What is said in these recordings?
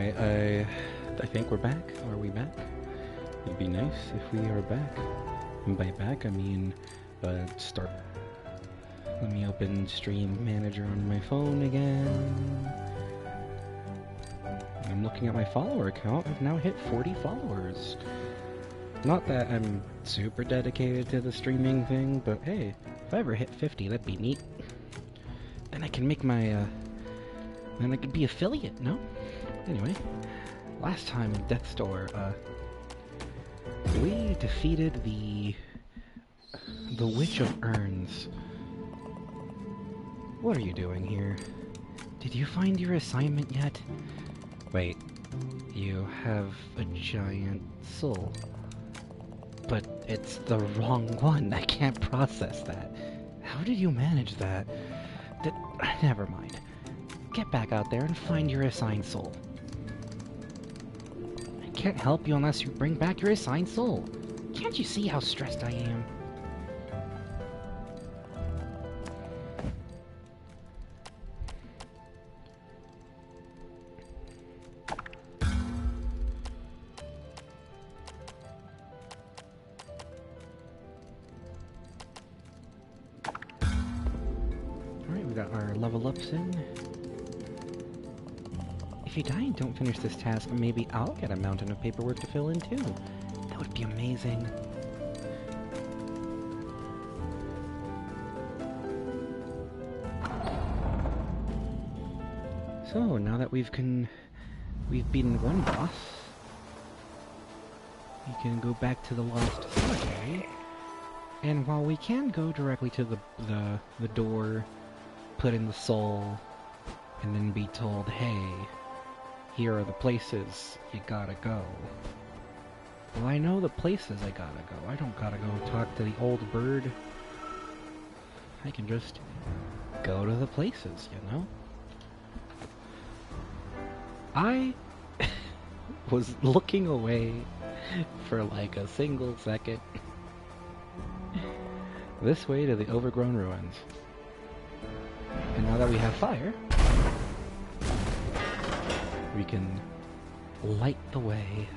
Alright, I think we're back. Are we back? It'd be nice if we are back. And by back, I mean, start. Let me open Stream Manager on my phone again. I'm looking at my follower count. I've now hit 40 followers. Not that I'm super dedicated to the streaming thing, but hey, if I ever hit 50, that'd be neat. Then I can make my, then I could be affiliate, no? Anyway, last time in Death Store, we defeated the Witch of Urns. What are you doing here? Did you find your assignment yet? Wait, you have a giant soul. But it's the wrong one. I can't process that. How did you manage that? Never mind. Get back out there and find your assigned soul. I can't help you unless you bring back your assigned soul. Can't you see how stressed I am? Alright, we got our level ups in. If you die and don't finish this task, maybe I'll get a mountain of paperwork to fill in too. That would be amazing. So, now that we've beaten one boss, we can go back to the Lost Cemetery. And while we can go directly to the door, put in the soul, and then be told, hey, here are the places you gotta go. Well, I know the places I gotta go. I don't gotta go talk to the old bird. I can just go to the places, you know? I was looking away for like a single second. This way to the overgrown ruins. And now that we have fire, we can light the way.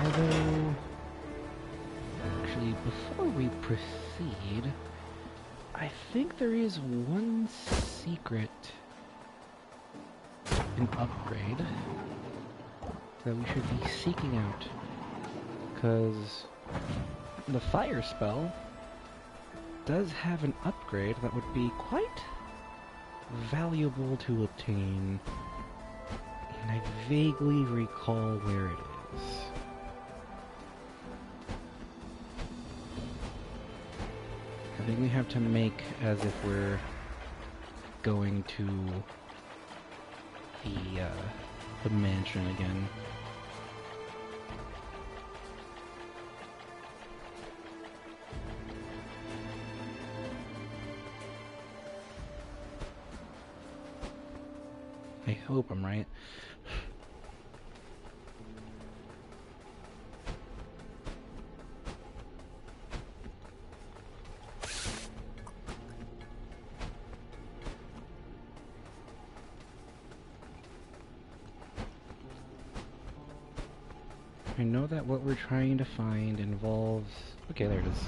Although, actually, before we proceed, I think there is one secret, an upgrade, that we should be seeking out. Because the fire spell does have an upgrade that would be quite valuable to obtain, and I vaguely recall where it is. I think we have to make as if we're going to the mansion again. I hope I'm right. I know that what we're trying to find involves... Okay, there it is.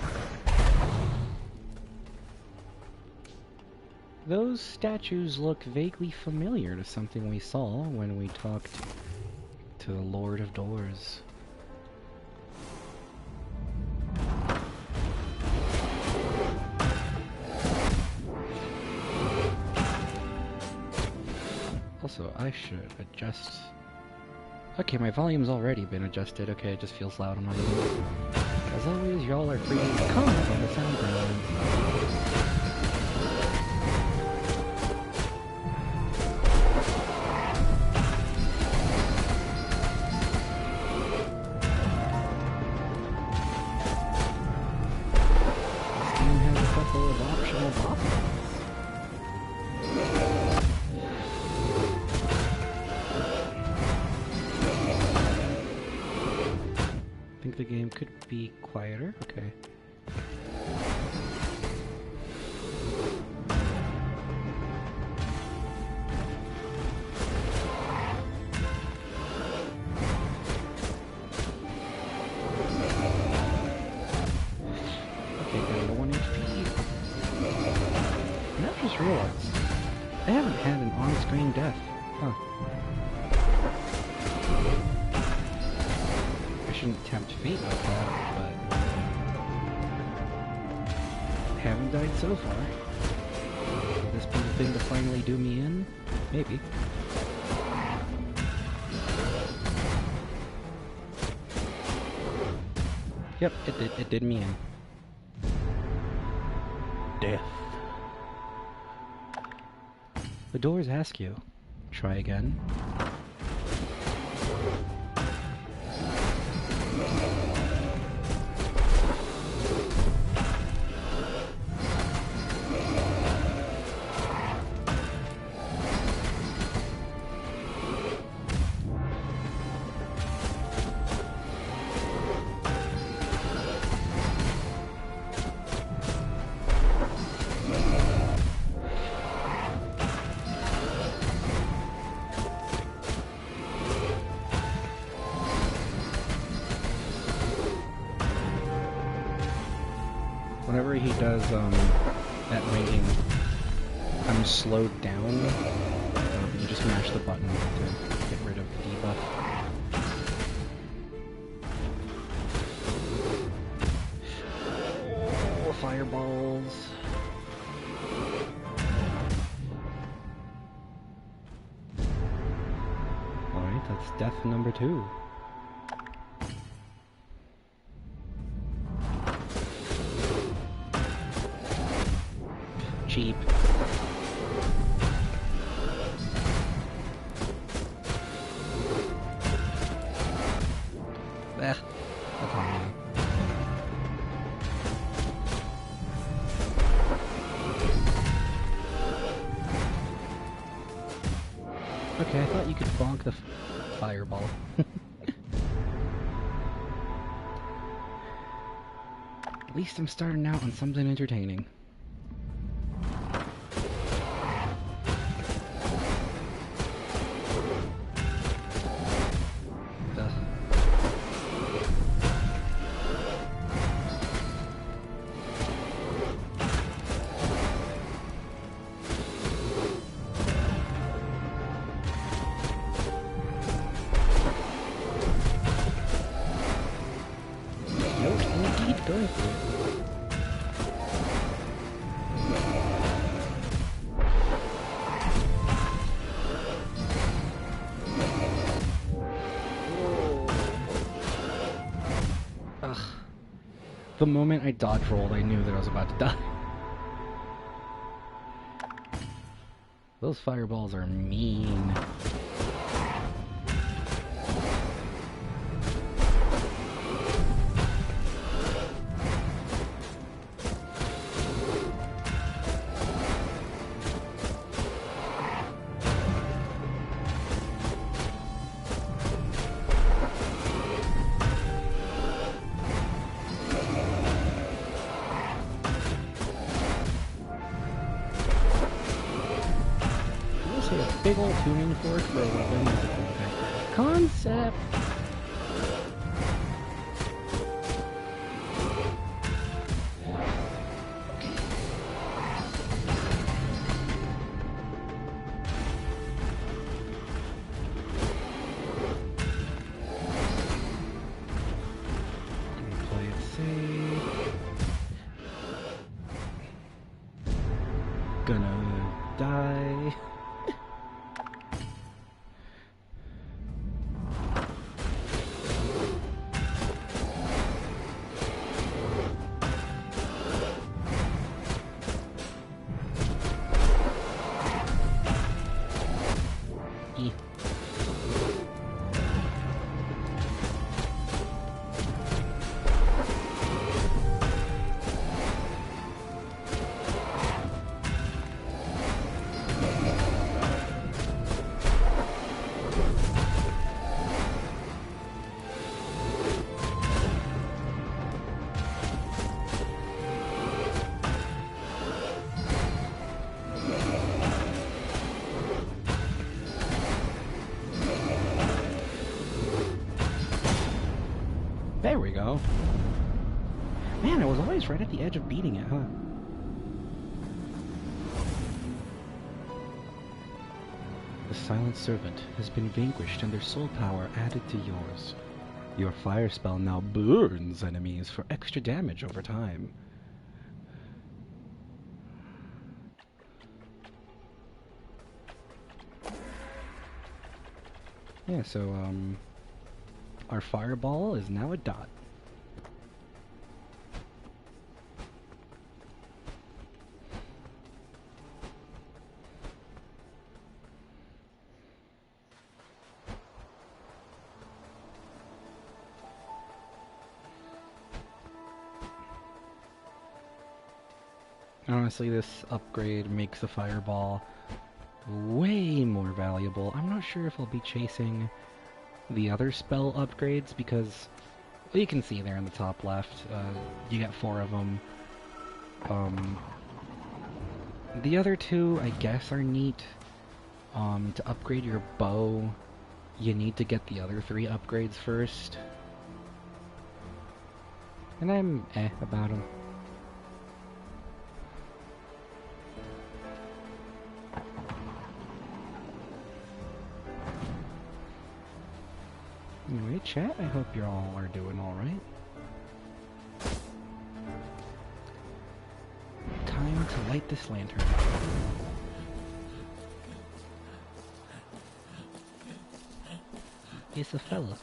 Those statues look vaguely familiar to something we saw when we talked to the Lord of Doors. Also, I should adjust... Okay, my volume's already been adjusted. Okay, it just feels loud on my end. As always, y'all are free to comment on the SoundCloud. The game could be quieter. Okay. shouldn't tempt fate like that, but haven't died so far. Will this be the thing to finally do me in? Maybe. Yep, it did me in. Death. The doors ask you. Try again. Whenever he does that rating, I'm slowed down. You just mash the button to get rid of the debuff. Oh, fireballs. Alright, that's death number 2. Cheap. That's on me. Okay, I thought you could bonk the fireball. At least I'm starting out on something entertaining. Going for it. Ugh. The moment I dodge rolled, I knew that I was about to die. Those fireballs are mean. A big old tuning fork for a weapon is a cool thing. Concept! Play it safe. Gonna die. There we go. Man, I was always right at the edge of beating it, huh? The Silent Servant has been vanquished and their soul power added to yours. Your fire spell now burns enemies for extra damage over time. Yeah, so, our fireball is now a dot. Honestly, this upgrade makes the fireball way more valuable. I'm not sure if I'll be chasing the other spell upgrades because, well, you can see there in the top left, you get 4 of them. The other 2, I guess, are neat. To upgrade your bow, you need to get the other 3 upgrades first. And I'm about them. Anyway, chat, I hope you all are doing alright. Time to light this lantern. It's a fella.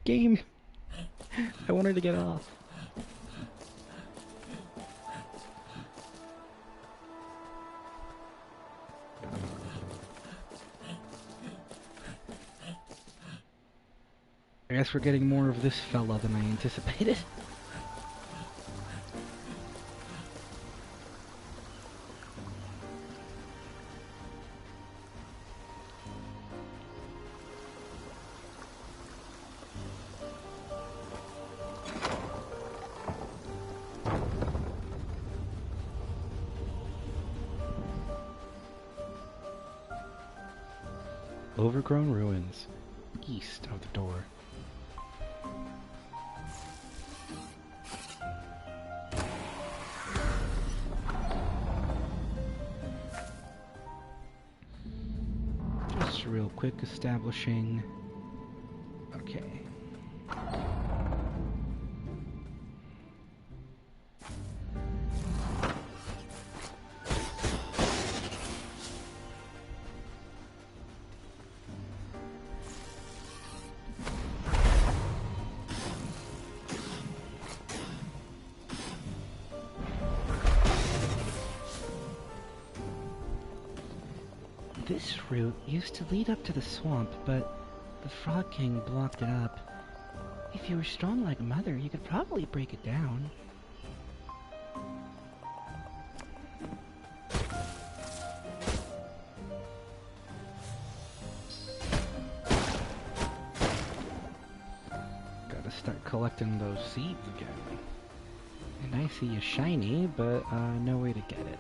Game! I wanted to get off. I guess we're getting more of this fella than I anticipated. Overgrown ruins, east of the door. Just real quick establishing. Okay. This route used to lead up to the swamp, but the Frog King blocked it up. If you were strong like Mother, you could probably break it down. Gotta start collecting those seeds again. And I see a shiny, but no way to get it.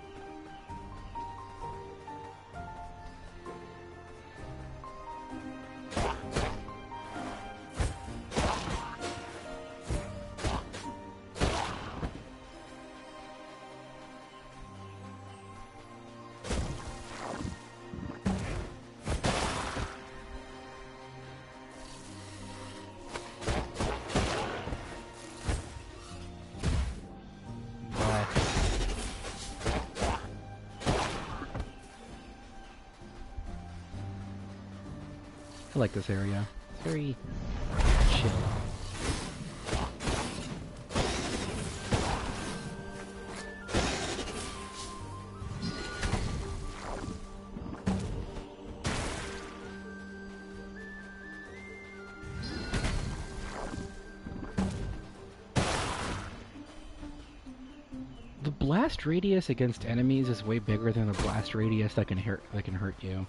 I like this area. It's very chill. The blast radius against enemies is way bigger than the blast radius that can hurt you.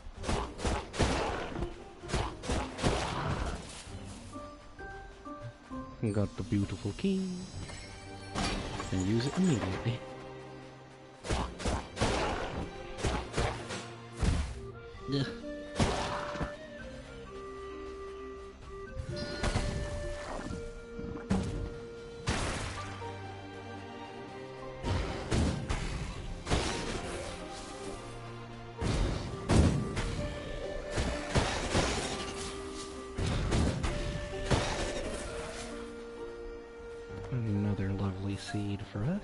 Got the beautiful key and use it immediately. Ugh. Another lovely seed for us.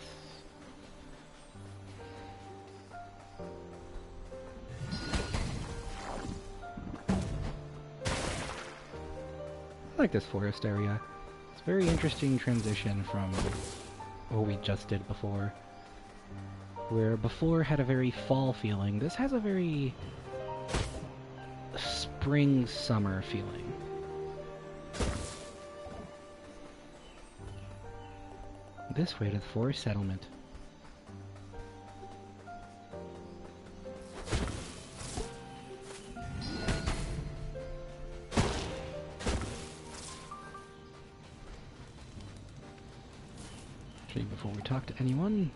I like this forest area. It's a very interesting transition from what we just did before. Where before had a very fall feeling, this has a very spring-summer feeling. This way to the forest settlement. Actually, before we talk to anyone,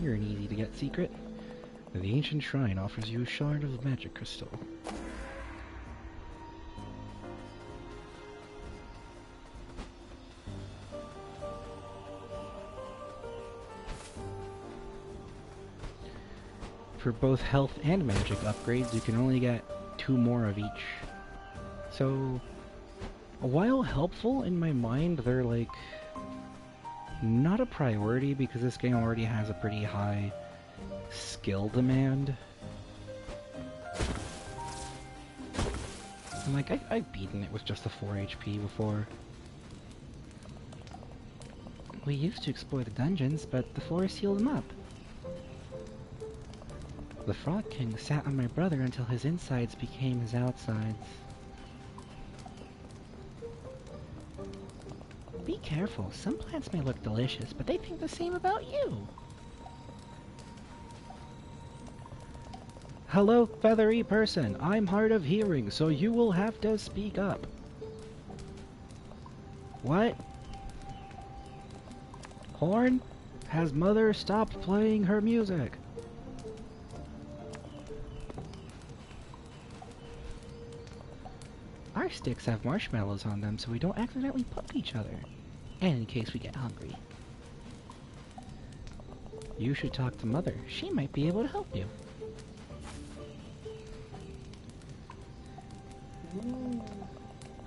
you're an easy-to-get secret. The ancient shrine offers you a shard of magic crystal. For both health and magic upgrades, you can only get 2 more of each. So, while helpful in my mind, they're like not a priority because this game already has a pretty high skill demand. And like, I've beaten it with just a 4 HP before. We used to explore the dungeons, but the forest healed them up. The Frog King sat on my brother until his insides became his outsides. Be careful, some plants may look delicious, but they think the same about you. Hello, feathery person. I'm hard of hearing, so you will have to speak up. What? Horn? Has mother stopped playing her music? Our sticks have marshmallows on them so we don't accidentally poke each other. And in case we get hungry. You should talk to Mother. She might be able to help you.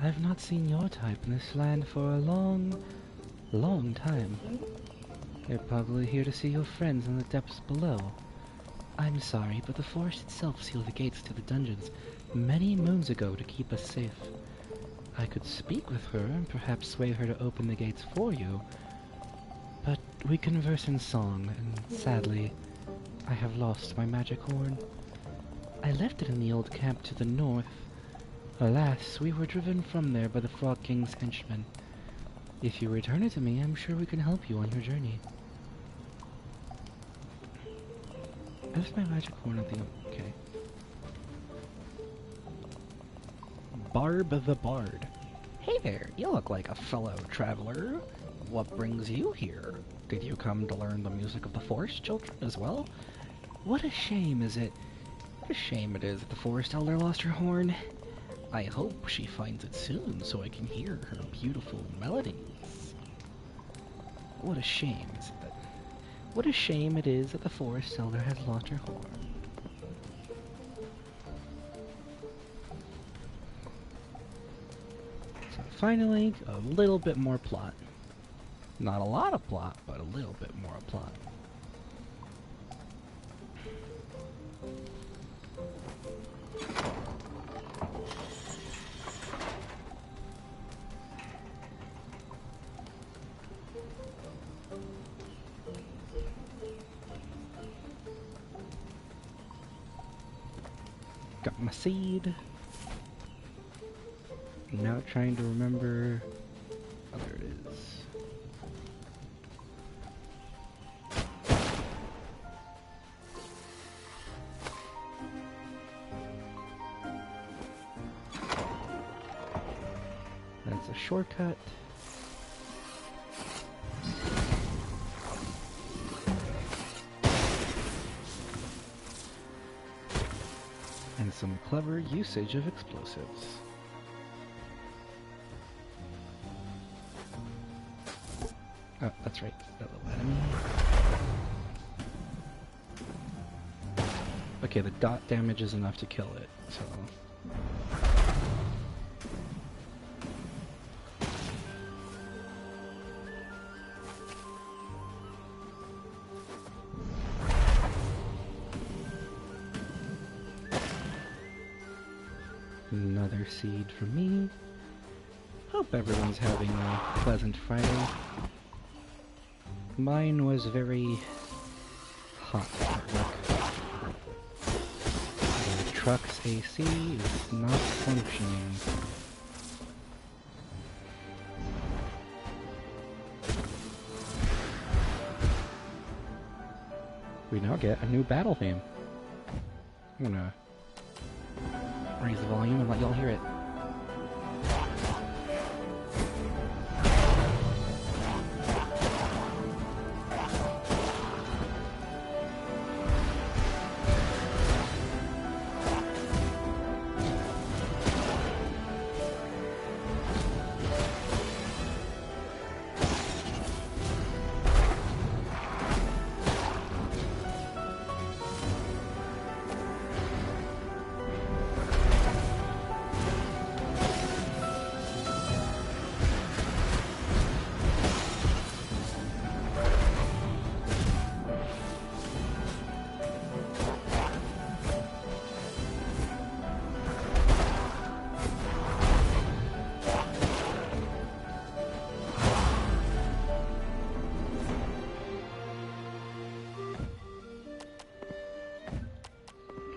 I've not seen your type in this land for a long, long time. You're probably here to see your friends in the depths below. I'm sorry, but the forest itself sealed the gates to the dungeons many moons ago to keep us safe. I could speak with her and perhaps sway her to open the gates for you, but we converse in song, and sadly, I have lost my magic horn. I left it in the old camp to the north. Alas, we were driven from there by the Frog King's henchmen. If you return it to me, I'm sure we can help you on your journey. I left my magic horn at the... okay. Barb the Bard. Hey there, you look like a fellow traveler. What brings you here? Did you come to learn the music of the forest children as well? What a shame is it... What a shame it is that the forest elder lost her horn. I hope she finds it soon so I can hear her beautiful melodies. What a shame is it that... What a shame it is that the forest elder has lost her horn. So finally, a little bit more plot. Not a lot of plot, but a little bit more plot. Got my seed. Now trying to remember... Oh, there it is. a shortcut. And some clever usage of explosives. Oh, that's right, that little enemy. Okay, the dot damage is enough to kill it, so... Another seed for me. Hope everyone's having a pleasant Friday. Mine was very hot at work. The truck's AC is not functioning. We now get a new battle theme. I'm gonna raise the volume and let y'all hear it.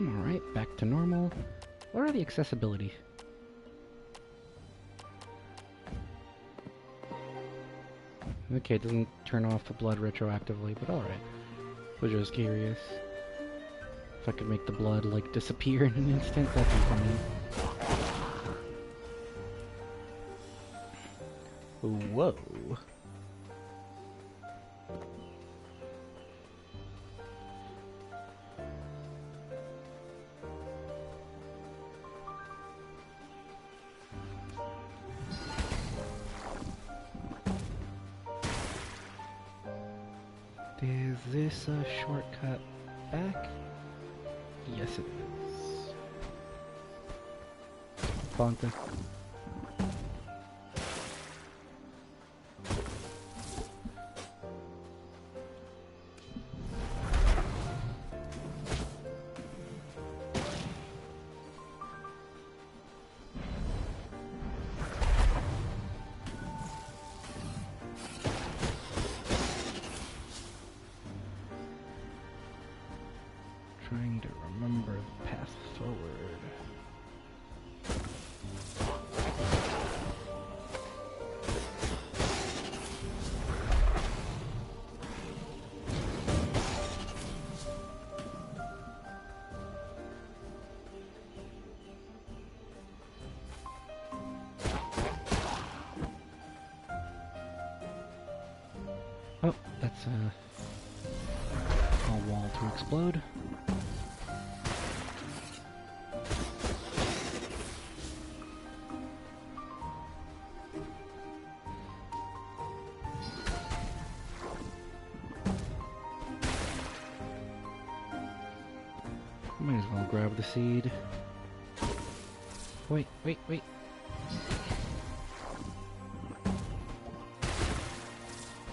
Alright, back to normal. What are the accessibility? Okay, it doesn't turn off the blood retroactively, but alright. Was just curious. If I could make the blood, like, disappear in an instant, that'd be funny. Whoa. Is this a shortcut back? Yes, it is. Fonta. Trying to remember the path forward. Oh, that's a wall to explode. Might as well grab the seed. Wait.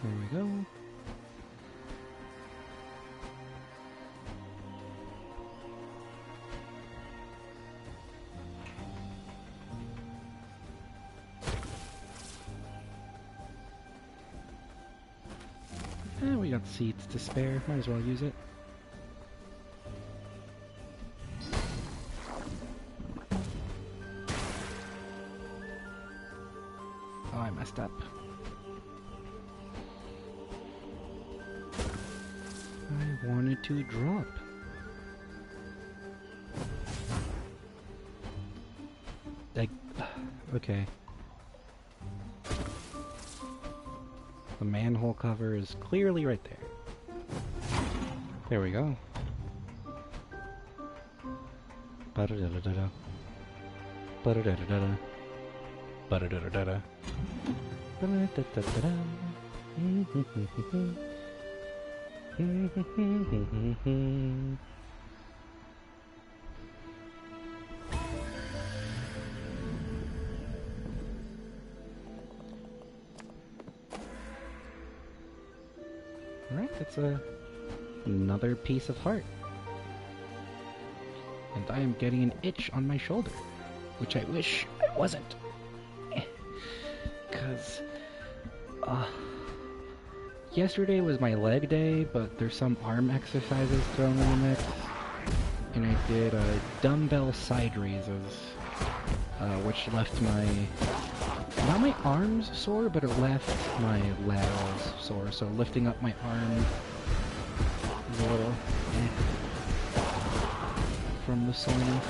There we go. And we got seeds to spare. Might as well use it. Oh, I messed up. I wanted to drop. Okay. The manhole cover is clearly right there. There we go. Ba-da-da-da-da-da. Ba-da-da-da-da-da. Ba-da-da-da-da-da. Ba-da-da-da-da-da. Alright, that's another piece of heart. And I am getting an itch on my shoulder, which I wish I wasn't. Because, yesterday was my leg day, but there's some arm exercises thrown in the mix. And I did dumbbell side raises, which left not my arms sore, but it left my laterals sore. So lifting up my arm is a little from the soreness.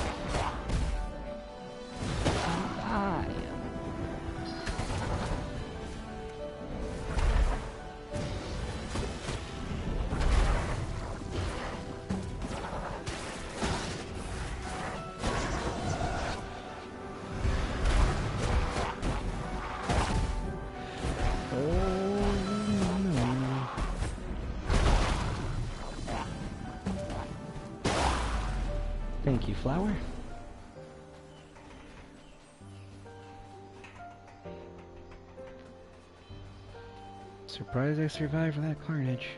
Thank you, flower. Surprised I survived that carnage.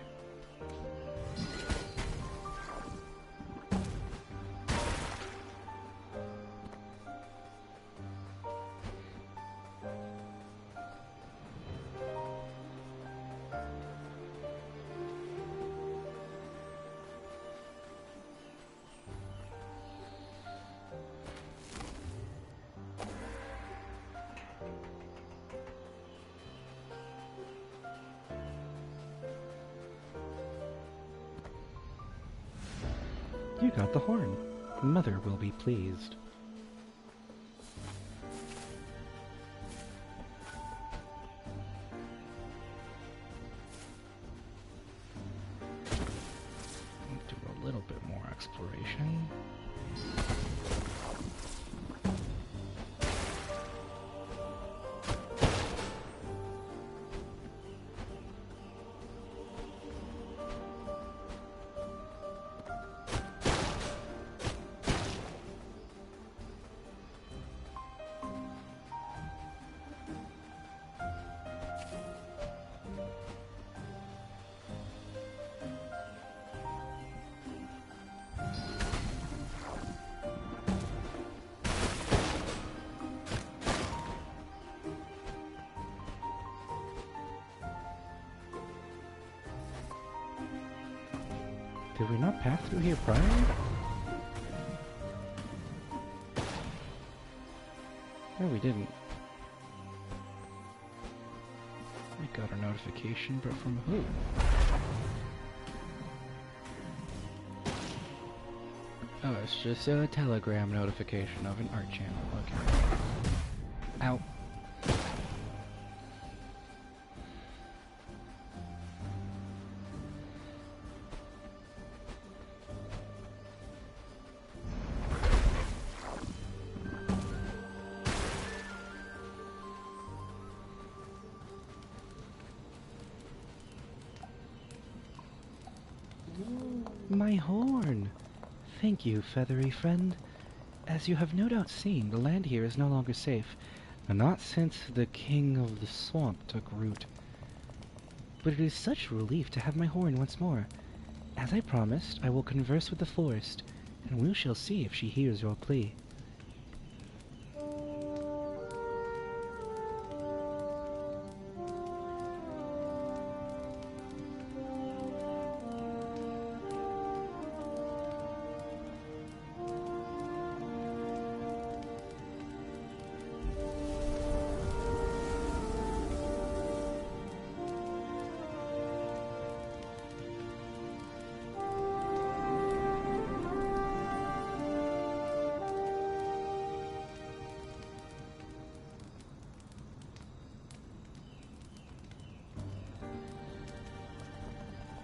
You got the horn. Mother will be pleased. Do a little bit more exploration. Did we not pass through here prior? No, we didn't. We got a notification, but from who? Oh, it's just a telegram notification of an art channel. Okay. Ow. My horn! Thank you, feathery friend. As you have no doubt seen, the land here is no longer safe, and not since the king of the swamp took root. But it is such relief to have my horn once more. As I promised, I will converse with the forest, and we shall see if she hears your plea.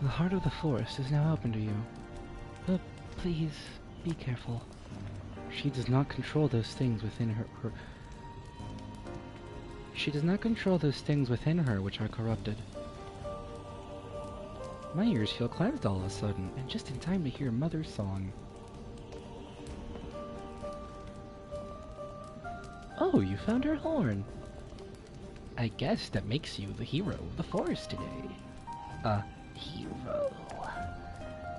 The heart of the forest is now open to you. But please, be careful. She does not control those things within her. She does not control those things within her which are corrupted. My ears feel cleansed all of a sudden, and just in time to hear Mother's song. Oh, you found her horn. I guess that makes you the hero of the forest today. A hero.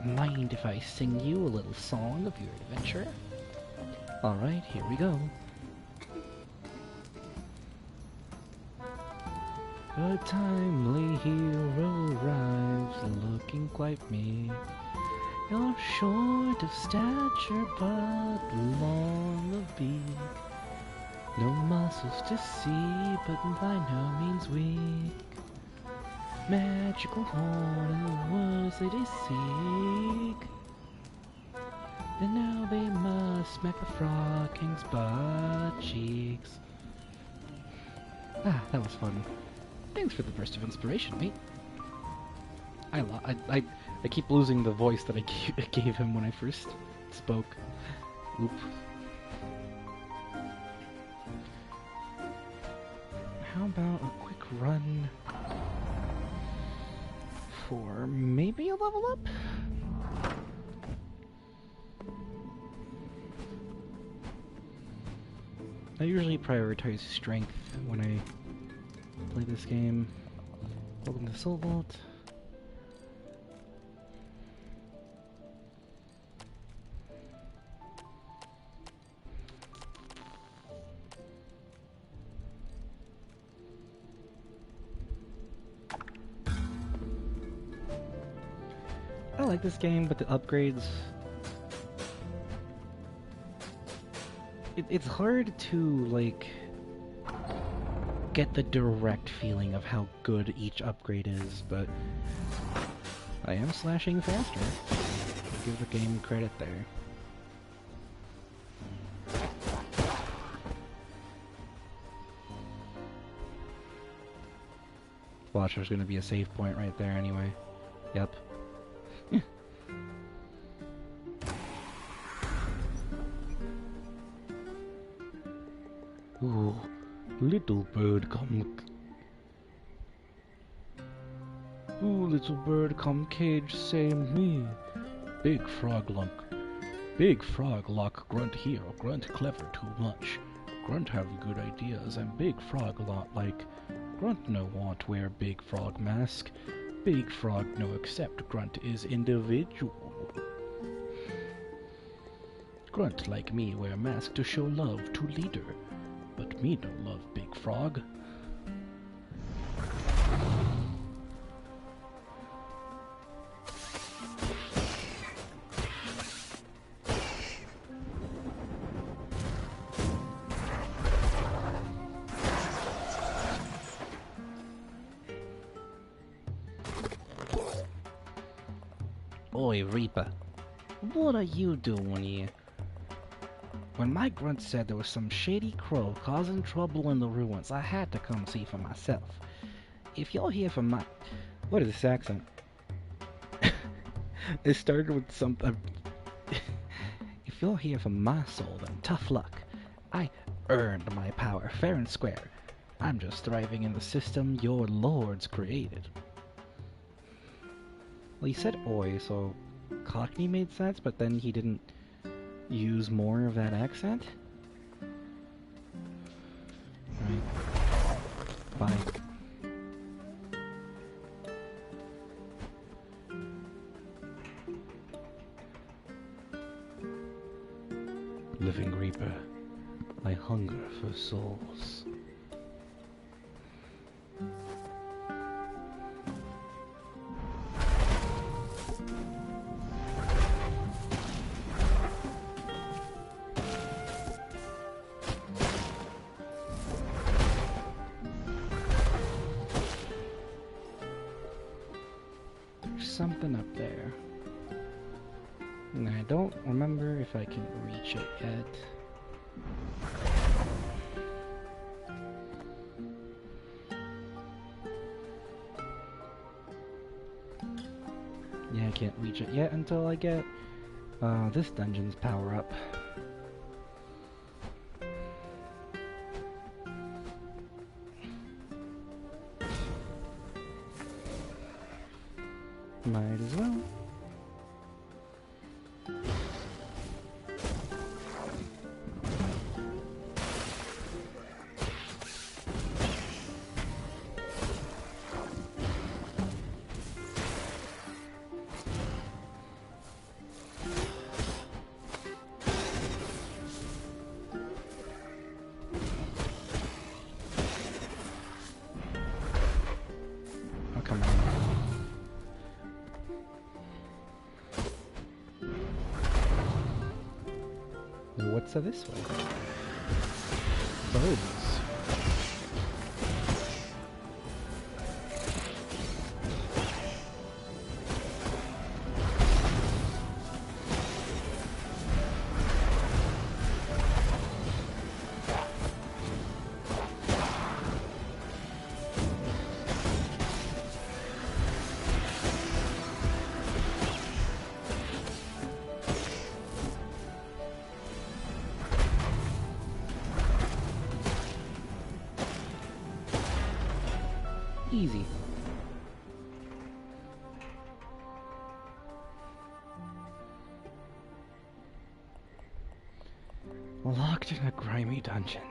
Mind if I sing you a little song of your adventure? Alright, here we go. A timely hero arrives, looking quite meek. You're short of stature, but long of beak. No muscles to see, but by no means weak. Magical horn in the woods they did seek. And now they must smack the Frog King's butt cheeks. Ah, that was fun. Thanks for the burst of inspiration, mate. I keep losing the voice that I gave him when I first spoke. Oop. How about a quick run for maybe a level up? I usually prioritize strength when I play this game. Welcome to Soul Vault. I like this game, but the upgrades... It's hard to, like, get the direct feeling of how good each upgrade is, but I am slashing faster. I'll give the game credit there. Watch, there's gonna be a save point right there anyway. Yep. Ooh, little bird come. Ooh, little bird come cage say me. Big frog lock grunt here, grunt clever too much. Grunt have good ideas and big frog lot like. Grunt no want wear big frog mask. Big frog no accept grunt is individual. Grunt like me wear mask to show love to leader. But me don't love big frog. Oi, Reaper. What are you doing here? When my grunt said there was some shady crow causing trouble in the ruins, I had to come see for myself. If you're here for my... What is this accent? It started with something... If you're here for my soul, then tough luck. I earned my power fair and square. I'm just thriving in the system your lords created. Well, he said oi, so Cockney made sense, but then he didn't use more of that accent? Right. Bye. Living Reaper, I hunger for souls. Something up there. And I don't remember if I can reach it yet. can't reach it yet until I get this dungeon's power up. Might as well. Oh, come on. What's this way? Birds. Easy. Locked in a grimy dungeon.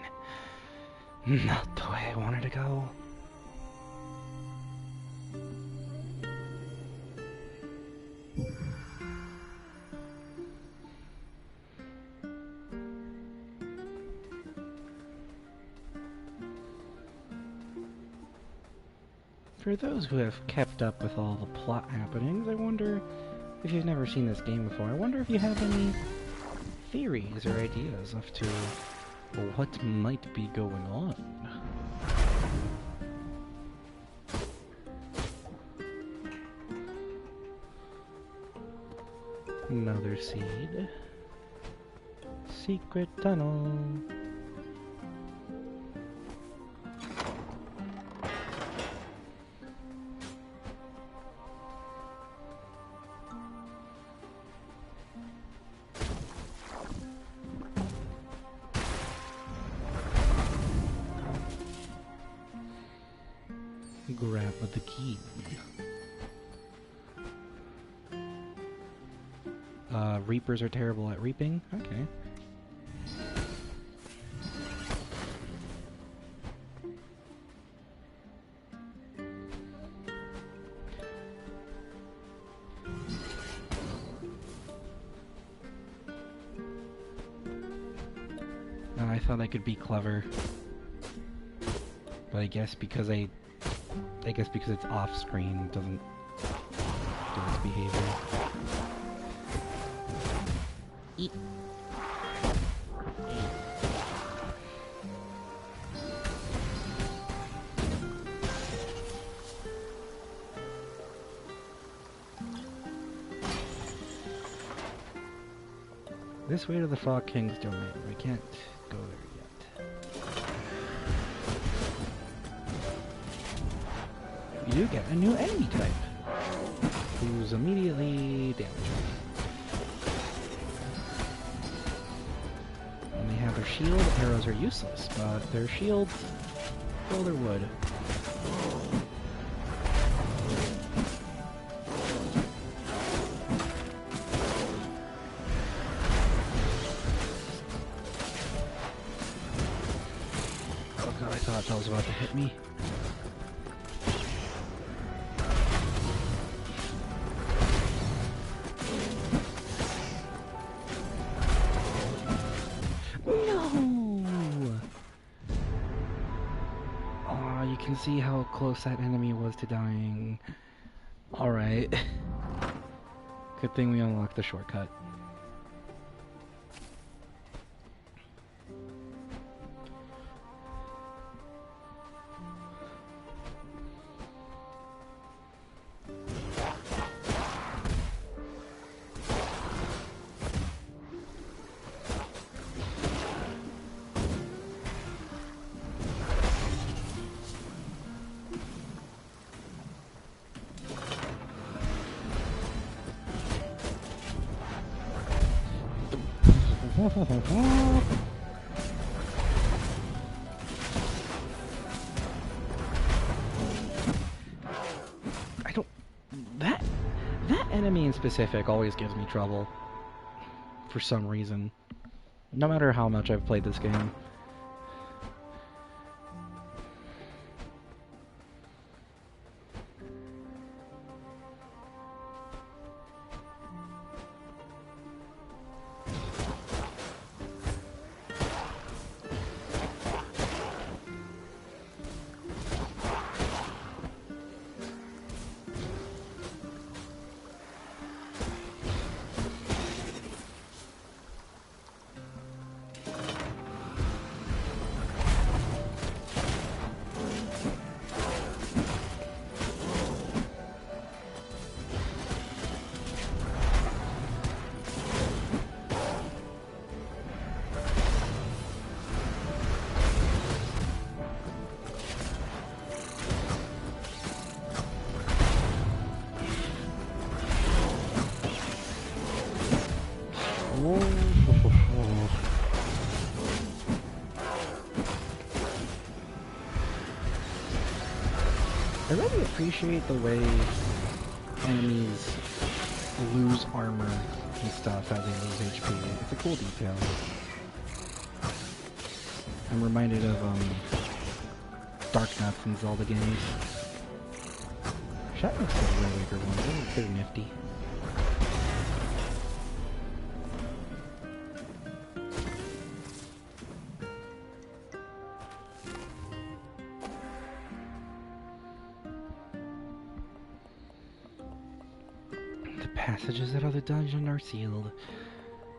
Not the way I wanted to go. For those who have kept up with all the plot happenings, I wonder if you've never seen this game before. I wonder if you have any theories or ideas as to what might be going on. Another seed. Secret tunnel. Grab the key. Reapers are terrible at reaping? Okay. I thought I could be clever. But I guess because it's off screen, it doesn't do its behavior. Eat. This way to the Frog King's domain. We can't go there yet. You do get a new enemy type, who's immediately damaging. When they have their shield, arrows are useless, but their shields, well, they're wood. Oh god, I thought that was about to hit me. See how close that enemy was to dying. Alright. Good thing we unlocked the shortcut. I don't... That enemy in specific always gives me trouble. For some reason. No matter how much I've played this game. I really appreciate the way enemies lose armor and stuff as they lose HP. It's a cool detail. I'm reminded of Dark Nuts in Zelda games. Shotgun's still a really weaker one. They're nifty. Passages out of the dungeon are sealed,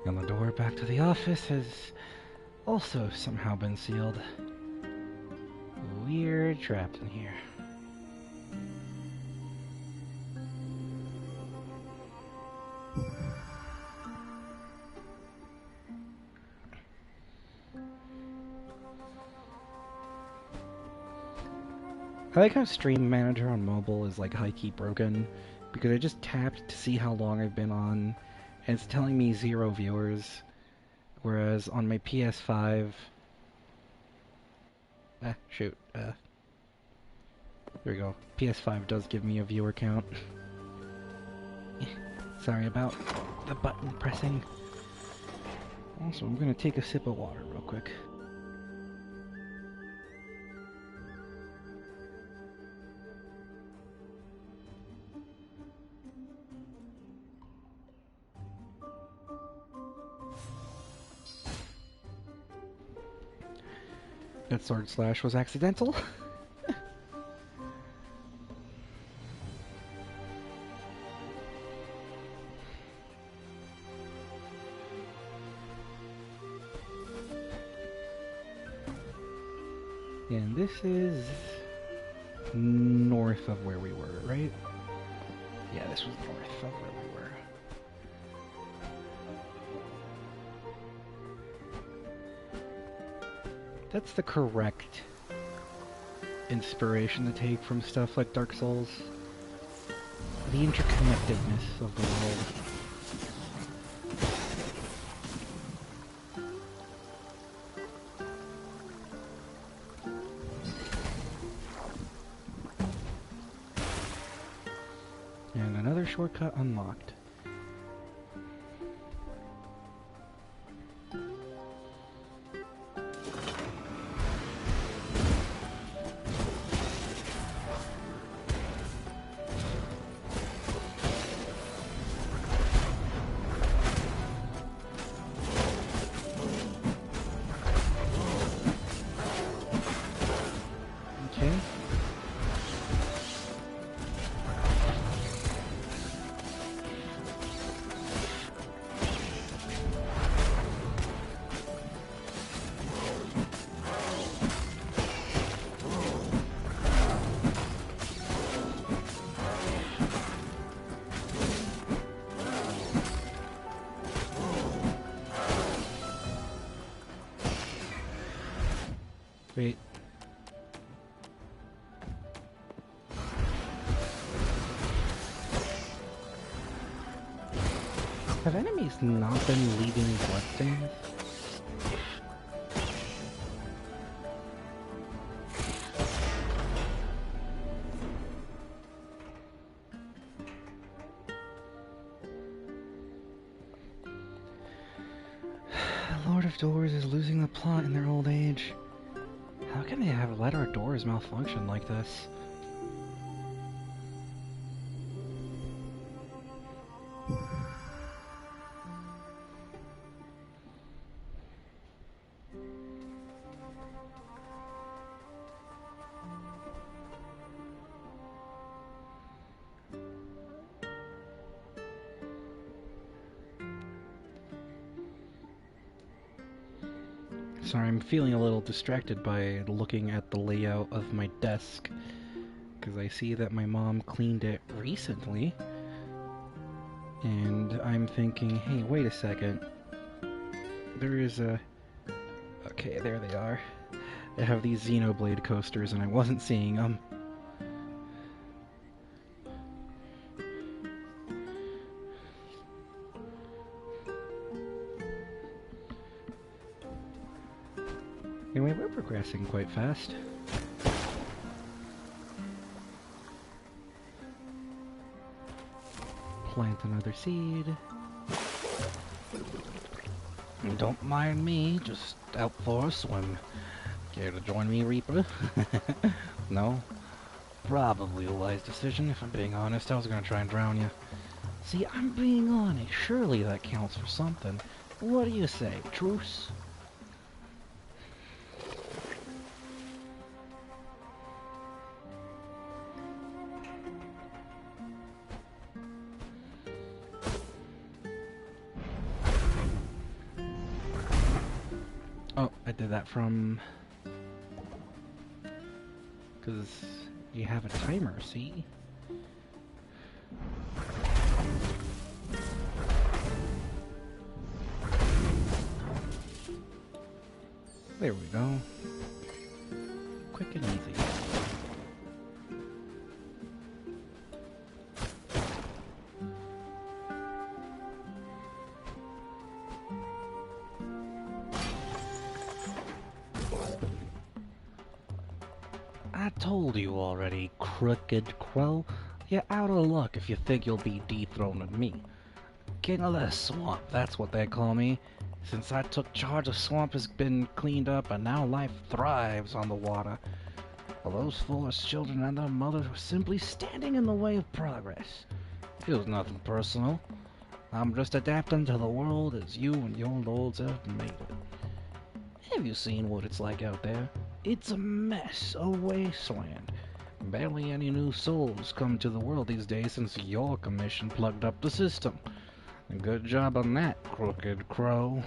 and the door back to the office has also somehow been sealed. We're trapped in here. I like how Stream Manager on mobile is like high-key broken, because I just tapped to see how long I've been on, and it's telling me 0 viewers, whereas on my PS5... there we go. PS5 does give me a viewer count. Sorry about the button pressing. Also, I'm gonna take a sip of water real quick. That sword slash was accidental. And this is north of where we were, right? Yeah, this was north of where we were. That's the correct inspiration to take from stuff like Dark Souls. The interconnectedness of the world. And another shortcut unlocked. Wait. Have enemies not been leaving bloodstains? Lord of Doors is losing the plot in their old age. How can they have let our doors malfunction like this? Sorry, I'm feeling a little distracted by looking at the layout of my desk, because I see that my mom cleaned it recently, and I'm thinking, hey, wait a second. There is a... Okay, there they are. They have these Xenoblade coasters, and I wasn't seeing them. Anyway, we're progressing quite fast. Plant another seed. Don't mind me, just out for a swim. Care to join me, Reaper? No? Probably a wise decision, if I'm being honest. I was gonna try and drown you. See, I'm being honest. Surely that counts for something. What do you say, truce? Oh, I did that from... because you have a timer, see? There we go. Quick and easy. I told you already, Crooked Crow. You're out of luck if you think you'll be dethroning me. King of the Swamp, that's what they call me. Since I took charge, the swamp has been cleaned up and now life thrives on the water. Well, those forest children and their mothers were simply standing in the way of progress. It was nothing personal. I'm just adapting to the world as you and your lords have made it. Have you seen what it's like out there? It's a mess, a wasteland. Barely any new souls come to the world these days since your commission plugged up the system. Good job on that, Crooked Crow.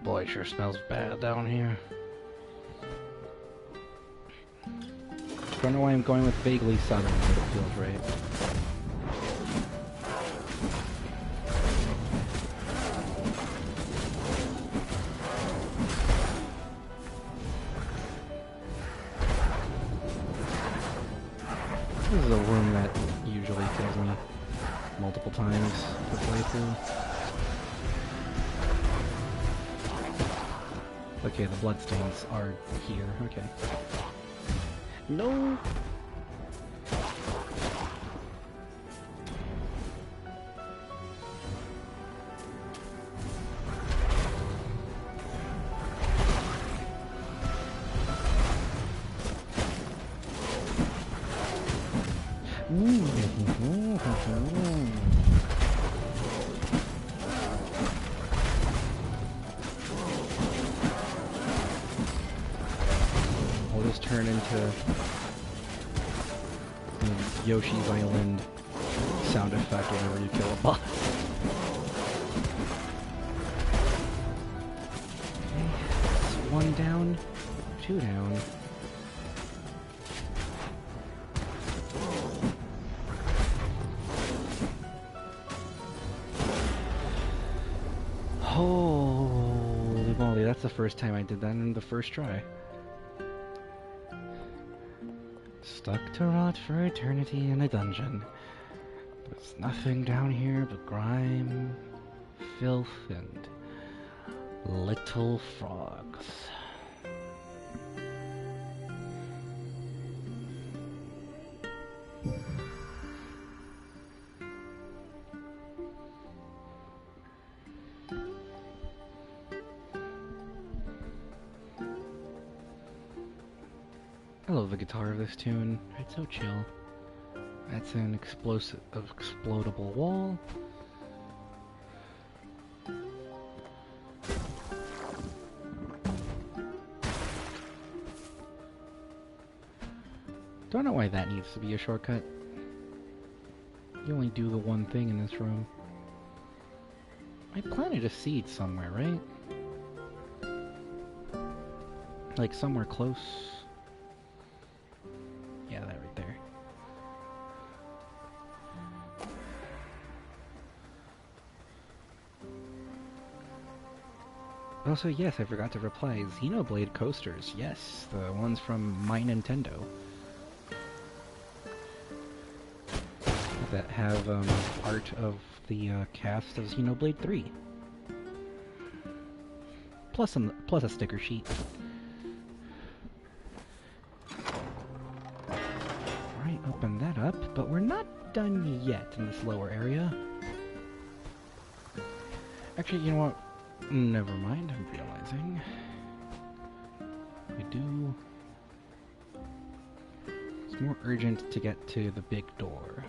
Boy, it sure smells bad down here. Don't know why I'm going with vaguely southern, but it feels right. This is a room that usually kills me multiple times to play through. Okay, the bloodstains are here. Okay. No! I'll just turn into Yoshi's Island sound effect whenever you kill a boss. Okay, that's one down, two down. Holy moly, that's the first time I did that in the first try. Just stuck to rot for eternity in a dungeon. There's nothing down here but grime, filth, and little frogs. I love the guitar of this tune. It's so chill. That's an explodable wall. Don't know why that needs to be a shortcut. You only do the one thing in this room. I planted a seed somewhere, right? Like somewhere close. Yeah, that right there. Also, yes, I forgot to reply. Xenoblade coasters. Yes, the ones from My Nintendo. That have art of the cast of Xenoblade 3. Plus a sticker sheet. Alright, open that up, but we're not done yet in this lower area. Actually, you know what? Never mind, I'm realizing. We do... It's more urgent to get to the big door.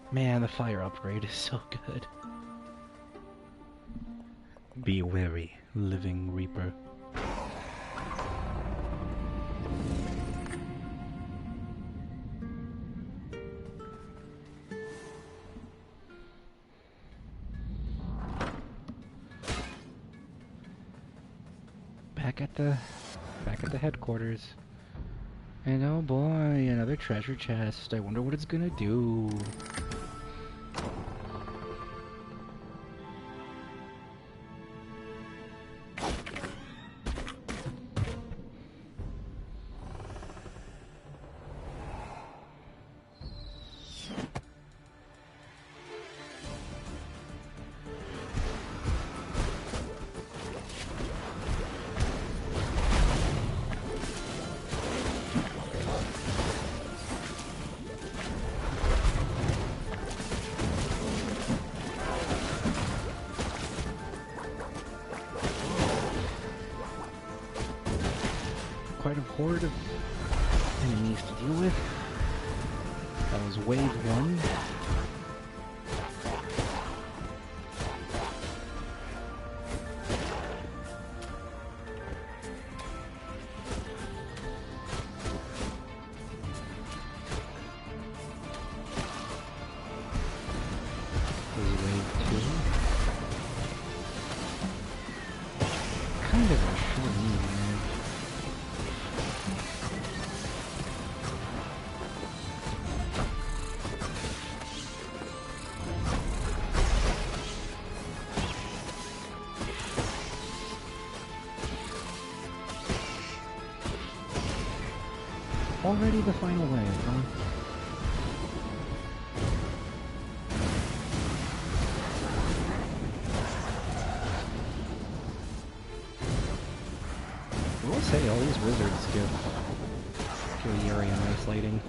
Man, the fire upgrade is so good. Be wary, living reaper. Back at the headquarters. And oh boy, another treasure chest. I wonder what it's gonna do. Quite a horde of enemies to deal with. That was wave 1. This is wave 2. Kind of a short meeting. Already the final wave, huh? I will say, all these wizards give the area nice lighting.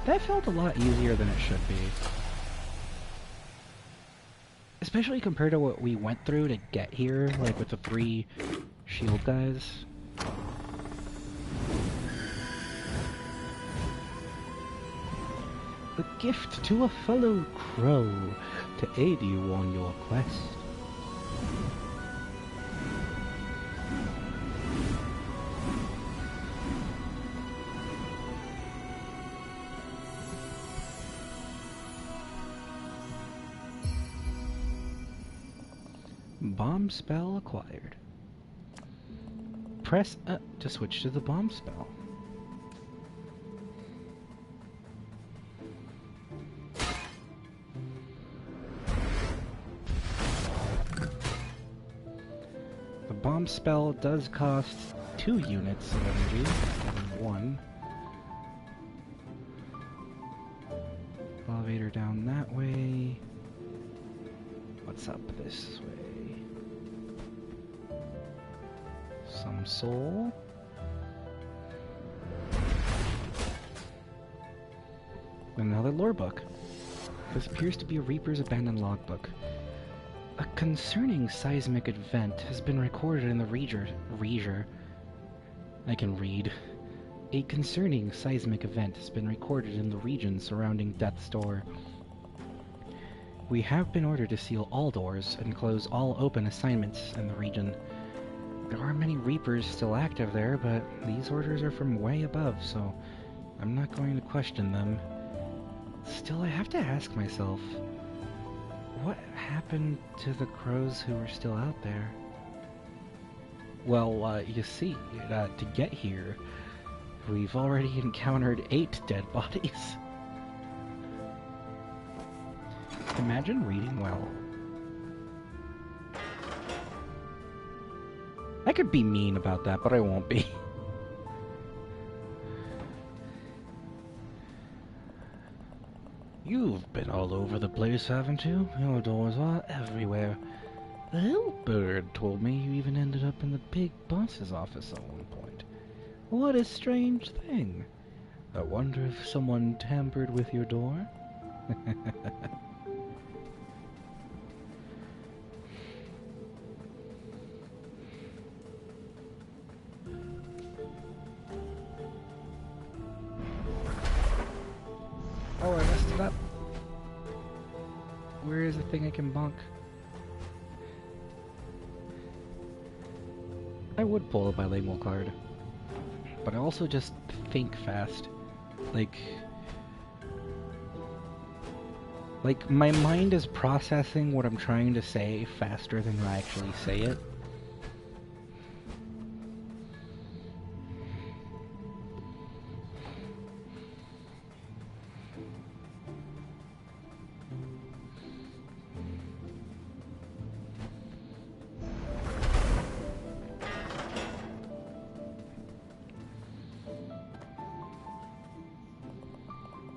That felt a lot easier than it should be. Especially compared to what we went through to get here, like with the 3 shield guys. A gift to a fellow crow to aid you on your quest. Bomb spell acquired. Press up to switch to the bomb spell. The bomb spell does cost 2 units of energy instead of 1. Elevator down that way. What's up this way? Some soul. Another lore book. This appears to be a Reaper's abandoned logbook. A concerning seismic event has been recorded in the region. I can read. A concerning seismic event has been recorded in the region surrounding Death's Door. We have been ordered to seal all doors and close all open assignments in the region. There are many Reapers still active there, but these orders are from way above, so I'm not going to question them. Still, I have to ask myself, what happened to the crows who were still out there? Well, you see, to get here, we've already encountered 8 dead bodies. Imagine reading well. I could be mean about that, but I won't be. You've been all over the place, haven't you? Your doors are everywhere. The Hillbird told me you even ended up in the big boss's office at one point. What a strange thing. I wonder if someone tampered with your door? Oh, I messed it up. Where is the thing I can bonk? I would pull a bilingual card, but I also just think fast. Like my mind is processing what I'm trying to say faster than I actually say it.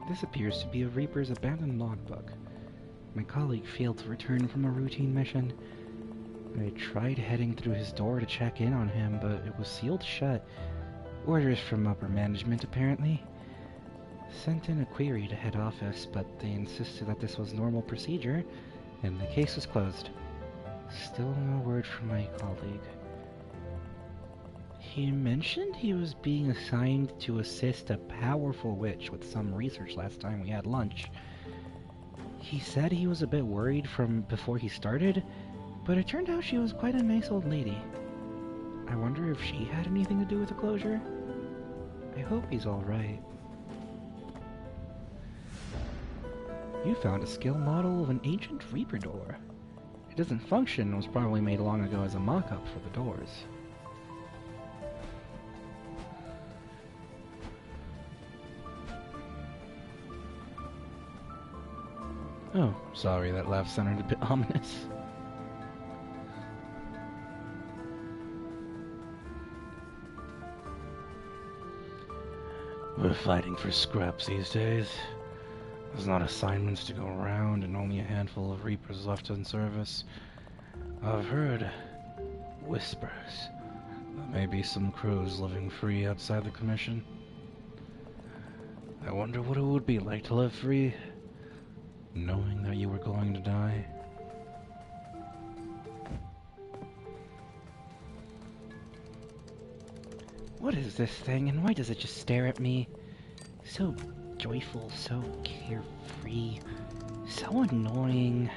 This appears to be a Reaper's abandoned logbook. My colleague failed to return from a routine mission. I tried heading through his door to check in on him, but it was sealed shut. Orders from upper management, apparently. Sent in a query to head office, but they insisted that this was normal procedure, and the case was closed. Still no word from my colleague. He mentioned he was being assigned to assist a powerful witch with some research last time we had lunch. He said he was a bit worried from before he started, but it turned out she was quite a nice old lady. I wonder if she had anything to do with the closure? I hope he's alright. You found a scale model of an ancient Reaper door. It doesn't function and was probably made long ago as a mock-up for the doors. Oh, sorry, that laugh sounded a bit ominous. We're fighting for scraps these days. There's not assignments to go around and only a handful of Reapers left in service. I've heard whispers. There may be some crows living free outside the commission. I wonder what it would be like to live free, knowing that you were going to die. What is this thing, and why does it just stare at me? So joyful, so carefree, so annoying.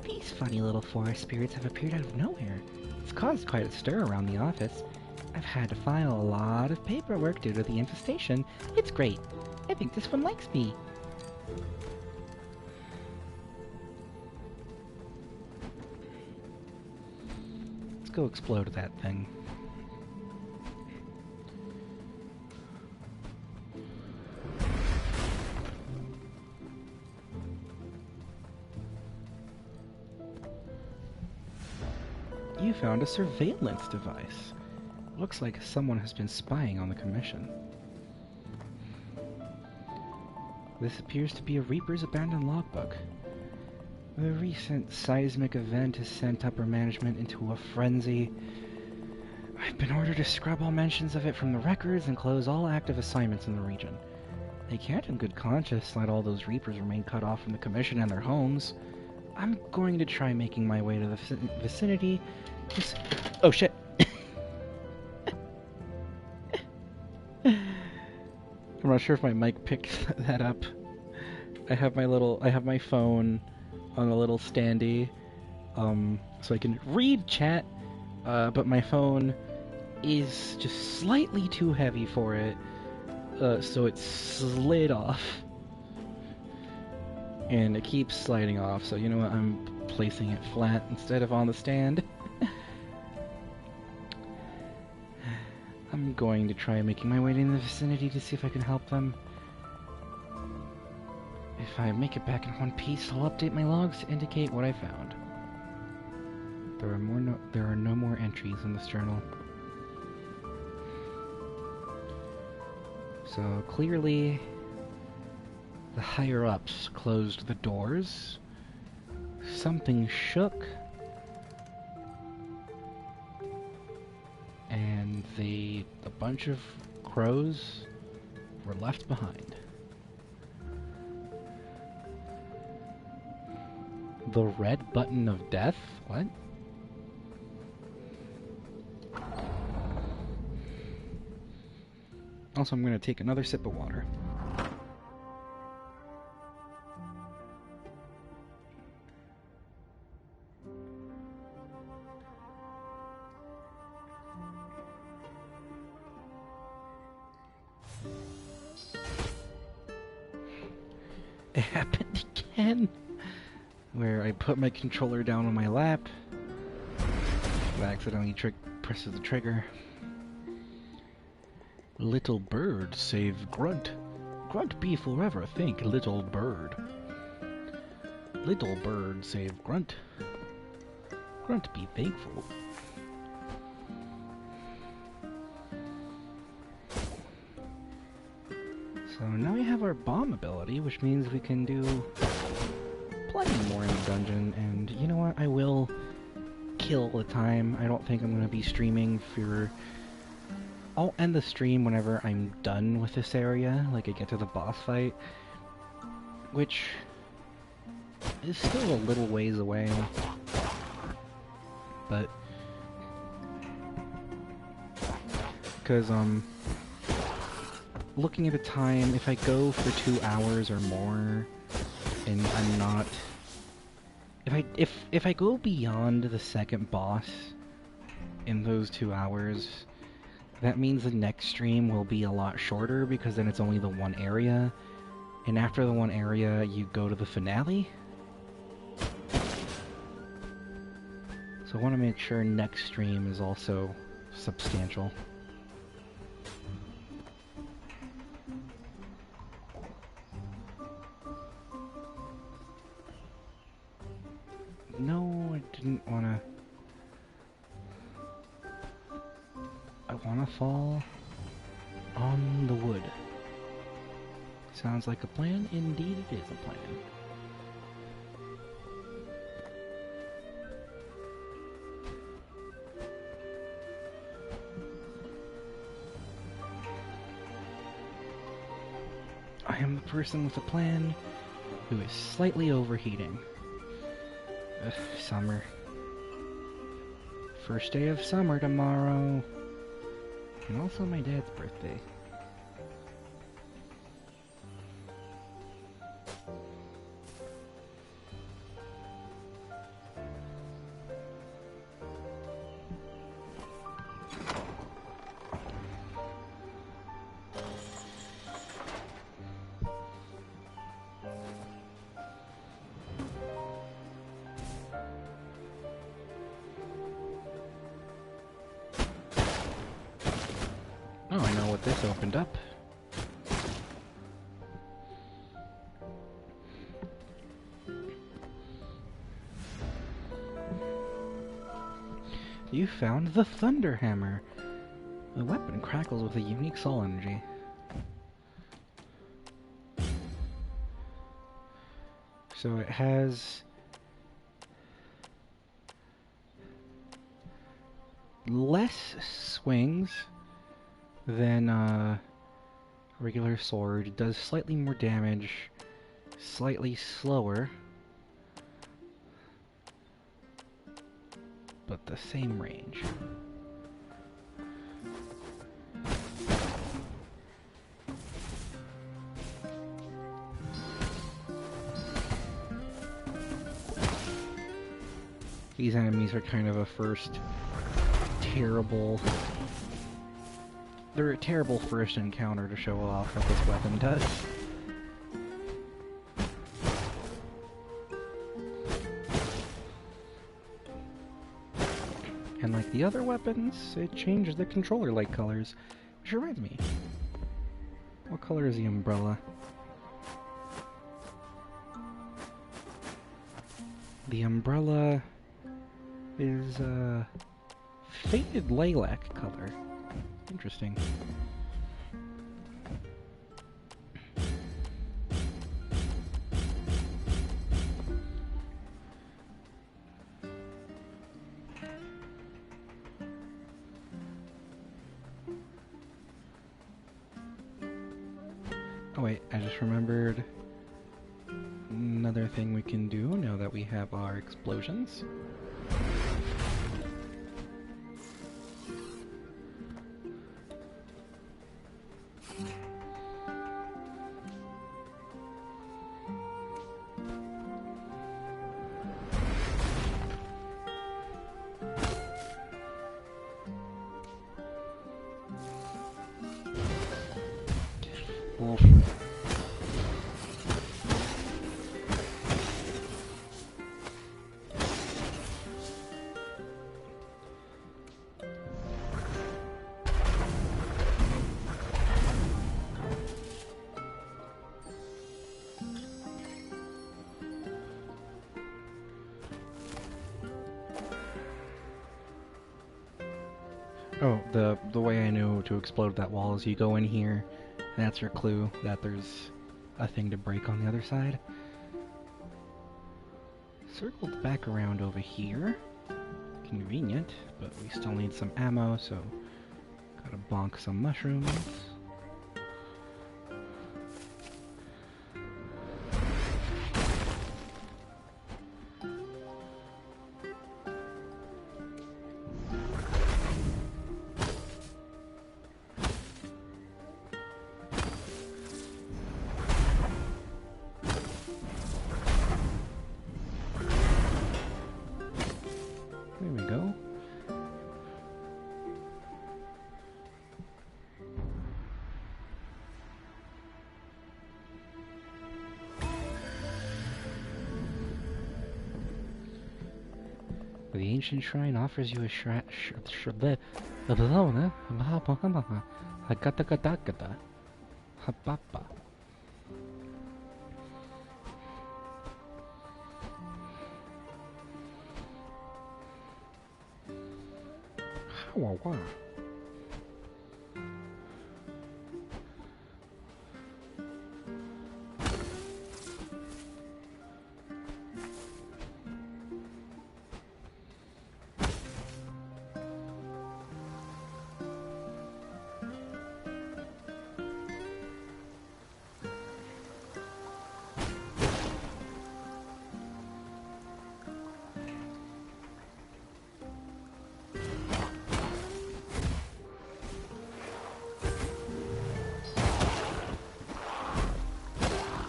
These funny little forest spirits have appeared out of nowhere. It's caused quite a stir around the office. I've had to file a lot of paperwork due to the infestation. It's great. I think this one likes me. Let's go explode that thing. You found a surveillance device. Looks like someone has been spying on the Commission. This appears to be a Reaper's abandoned logbook. The recent seismic event has sent upper management into a frenzy. I've been ordered to scrub all mentions of it from the records and close all active assignments in the region. They can't in good conscience let all those Reapers remain cut off from the Commission and their homes. I'm going to try making my way to the vicinity. Oh shit! I'm not sure if my mic picked that up. I have my phone on a little standy, so I can read chat, but my phone is just slightly too heavy for it, so it slid off. And it keeps sliding off, so you know what, I'm placing it flat instead of on the stand. I'm going to try making my way in the vicinity to see if I can help them. If I make it back in one piece, I'll update my logs to indicate what I found. There are no more entries in this journal. So clearly, the higher-ups closed the doors. Something shook. And a bunch of crows were left behind. The red button of death? What? Also, I'm going to take another sip of water. It happened again, where I put my controller down on my lap, I accidentally presses the trigger. Little bird save Grunt. Grunt be forever, think little bird. Little bird save Grunt. Grunt be thankful. So now we have our bomb ability, which means we can do plenty more in the dungeon, and you know what, I will kill the time. I don't think I'm going to be streaming for... I'll end the stream whenever I'm done with this area, like I get to the boss fight, which is still a little ways away, but because looking at the time, if I go for 2 hours or more, and I'm not... If I go beyond the second boss in those 2 hours, that means the next stream will be a lot shorter, because then it's only the one area, and after the one area, you go to the finale. So I want to make sure next stream is also substantial. No, I didn't want to... I want to fall on the wood. Sounds like a plan. Indeed it is a plan. I am the person with a plan who is slightly overheating. Ugh, summer. First day of summer tomorrow. And also my dad's birthday. Oh, I know what this opened up. You found the Thunder Hammer. The weapon crackles with a unique soul energy. So it has less swings than a regular sword. It does slightly more damage, slightly slower, but the same range. These enemies are kind of a first terrible... They're a terrible first encounter to show off what this weapon does. And like the other weapons, it changes the controller light colors. Which reminds me, what color is the umbrella? The umbrella is faded lilac color. Interesting. Oh wait, I just remembered another thing we can do now that we have our explosions. Well, oh, the way I know to explode that wall is you go in here, and that's your clue that there's a thing to break on the other side. Circled back around over here. Convenient, but we still need some ammo, so gotta bonk some mushrooms. There we go. The ancient shrine offers you a Wow.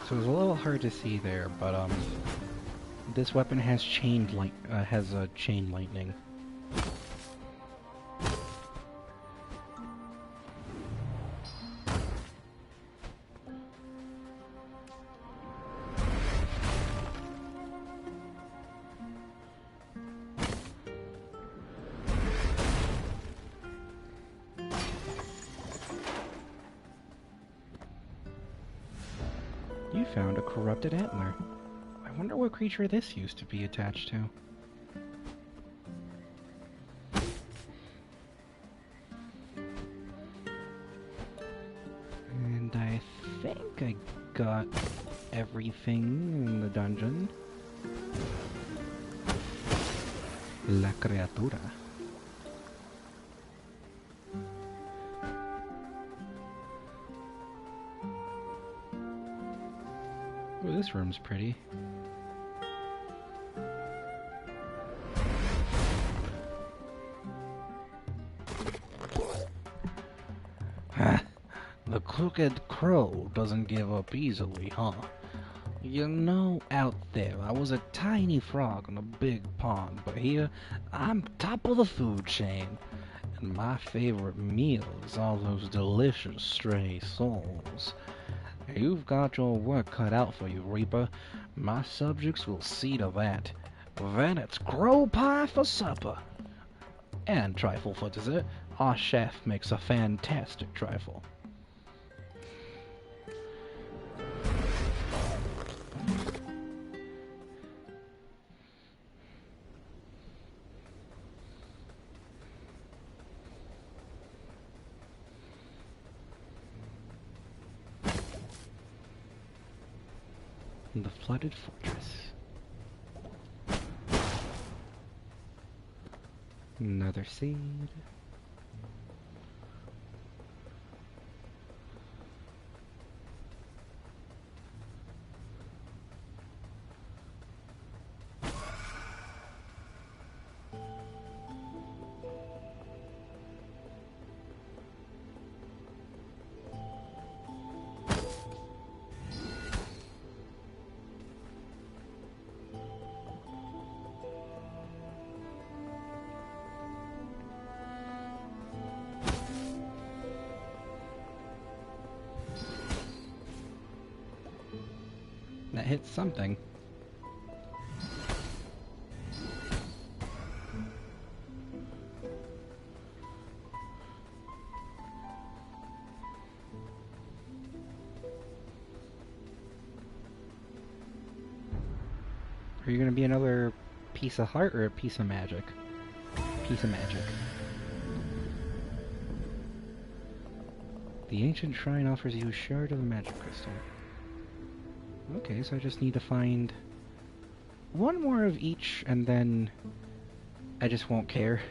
So it was a little hard to see there, but this weapon has chain lightning. found a corrupted antler. I wonder what creature this used to be attached to. And I think I got everything in the dungeon. La criatura. Oh, this room's pretty. The crooked crow doesn't give up easily, huh? You know, out there, I was a tiny frog in a big pond, but here, I'm top of the food chain. And my favorite meal is all those delicious stray souls. You've got your work cut out for you, Reaper. My subjects will see to that. Then it's crow pie for supper. And trifle for dessert. Our chef makes a fantastic trifle. The flooded fortress. Another seed. That hits something. Are you gonna be another piece of heart or a piece of magic? Piece of magic. The ancient shrine offers you a shard of the magic crystal. Okay, so I just need to find one more of each, and then I just won't care.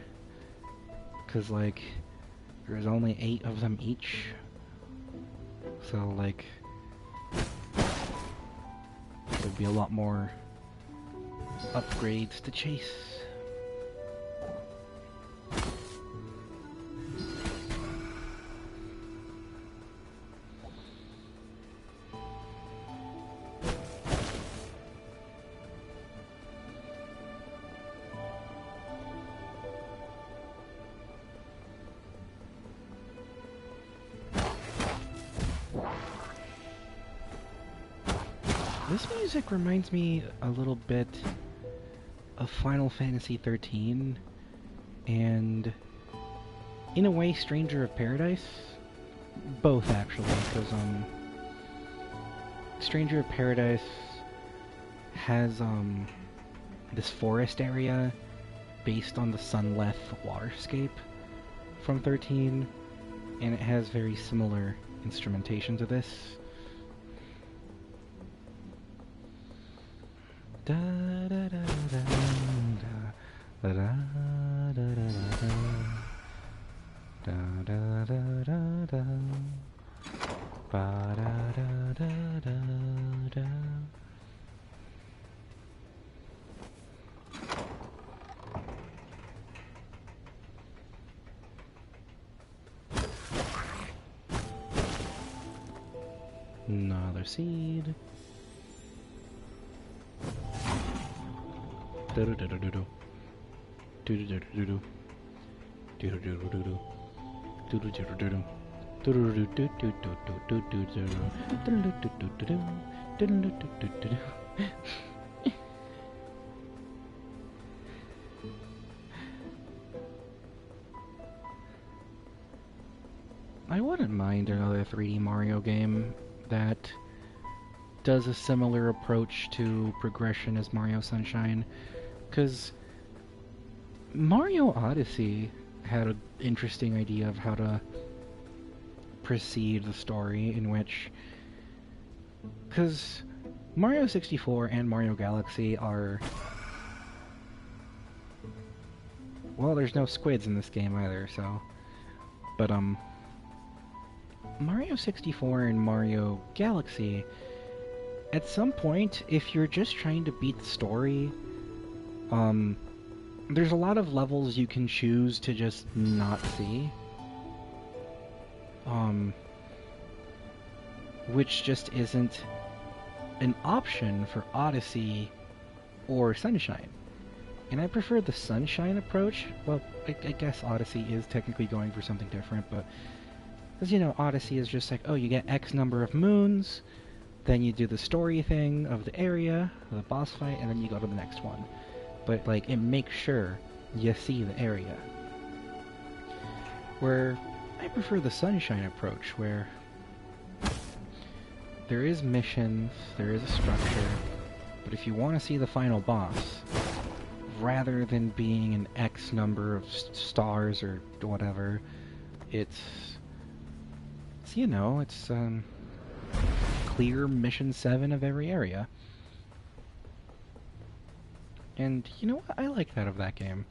Because, like, there's only 8 of them each. So, like, there'd be a lot more upgrades to chase. This music reminds me a little bit of Final Fantasy XIII and, in a way, Stranger of Paradise. Both, actually, because Stranger of Paradise has this forest area based on the Sunleth waterscape from 13, and it has very similar instrumentation to this. Da da da da da da da da da da da da ba da da da da da. Another seed. Do-do-do-do-do-do. Do-do-do-do-do. Do-do-do-do-do. Do-do-do-do-do. Do-do-do-do-do-do-do-do-do-do. Do-do-do-do-do-do. I wouldn't mind another 3D Mario game that does a similar approach to progression as Mario Sunshine, because Mario Odyssey had an interesting idea of how to proceed the story, in which, because Mario 64 and Mario Galaxy are, well, there's no squids in this game either, so, but Mario 64 and Mario Galaxy, at some point, if you're just trying to beat the story, there's a lot of levels you can choose to just not see. Which just isn't an option for Odyssey or Sunshine. And I prefer the Sunshine approach. Well, I guess Odyssey is technically going for something different, but because, you know, Odyssey is just like, oh, you get X number of moons, then you do the story thing of the area, the boss fight, and then you go to the next one. But, like, it makes sure you see the area. Where I prefer the Sunshine approach, where there is missions, there is a structure, but if you want to see the final boss, rather than being an X number of stars or whatever, it's you know, it's clear mission 7 of every area. And you know what? I like that of that game.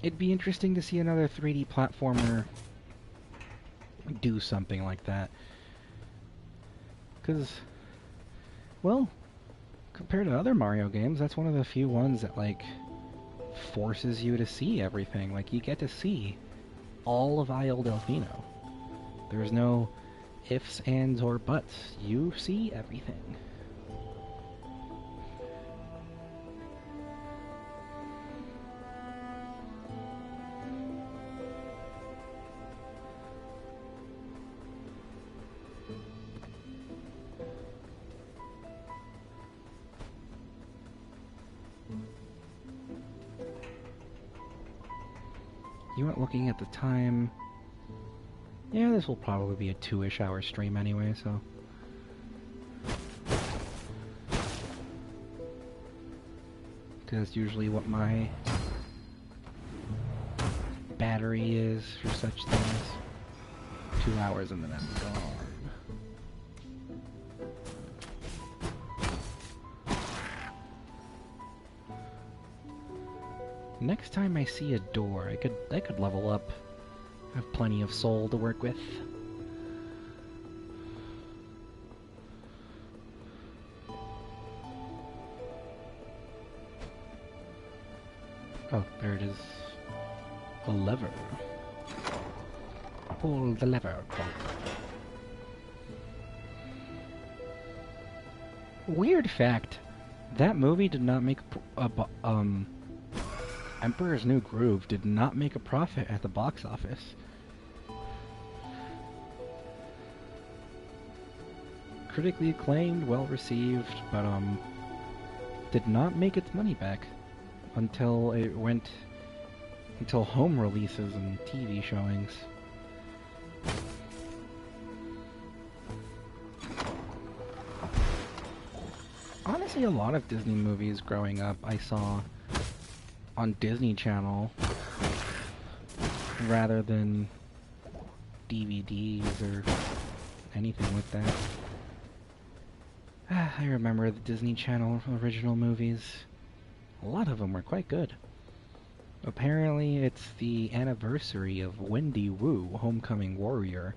It'd be interesting to see another 3D platformer do something like that. Because, well, compared to other Mario games, that's one of the few ones that, like, forces you to see everything. Like, you get to see all of Isle Delfino. There's no ifs, ands, or buts. You see everything. You weren't looking at the time. Yeah, this will probably be a 2-ish hour stream anyway, so. Because that's usually what my battery is for such things. 2 hours and then I'm gone. Next time I see a door, I could level up. I have plenty of soul to work with. Oh, there it is. A lever. Pull the lever. Weird fact. That movie did not make Emperor's New Groove did not make a profit at the box office. Critically acclaimed, well received, but did not make its money back until home releases and TV showings. Honestly, a lot of Disney movies growing up I saw on Disney Channel rather than DVDs or anything like that. I remember the Disney Channel original movies. A lot of them were quite good. Apparently it's the anniversary of Wendy Wu, Homecoming Warrior.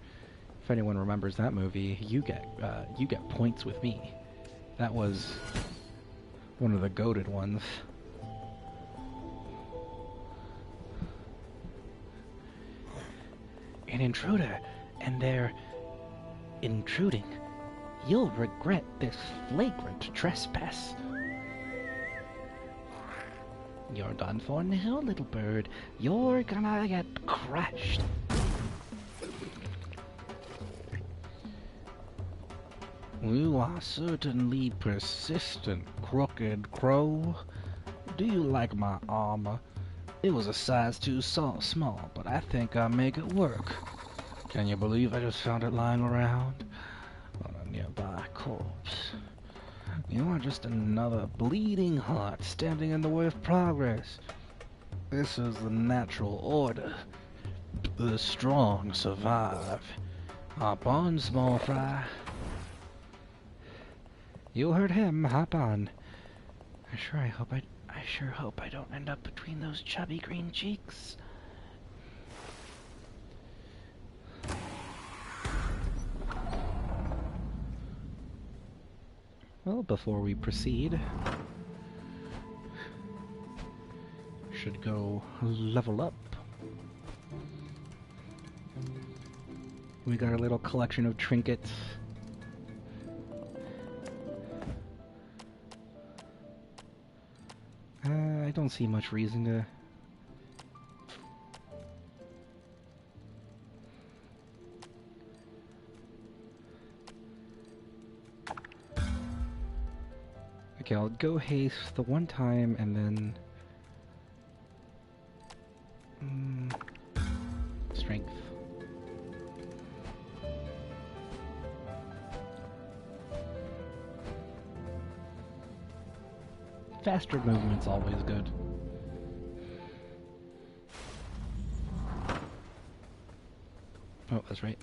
If anyone remembers that movie, you get points with me. That was one of the goated ones. An intruder, and they're intruding. You'll regret this flagrant trespass. You're done for now, little bird. You're gonna get crushed. You are certainly persistent, crooked crow. Do you like my armor? It was a size too small, but I think I'll make it work. Can you believe I just found it lying around? nearby corpse. You are just another bleeding heart standing in the way of progress. This is the natural order. The strong survive. Hop on, small fry. You heard him. Hop on. I sure hope I don't end up between those chubby green cheeks. Well, before we proceed, should go level up. We got a little collection of trinkets. I don't see much reason to... Okay, I'll go haste the one time and then... strength. Faster movement's always good. Oh, that's right.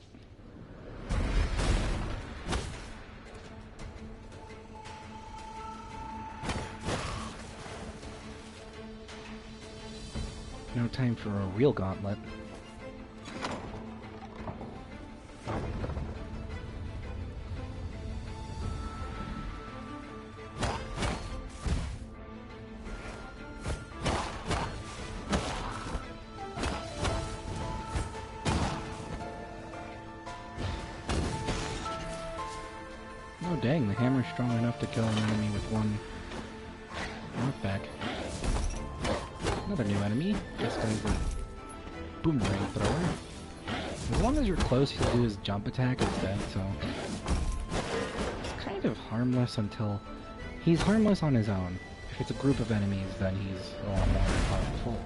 No time for a real gauntlet. Oh dang, the hammer's strong enough to kill an enemy with one knockback. Another new enemy. This guy's a boomerang thrower. As long as you're close, he'll do his jump attack instead, so... It's kind of harmless until... He's harmless on his own. If it's a group of enemies, then he's a lot more powerful.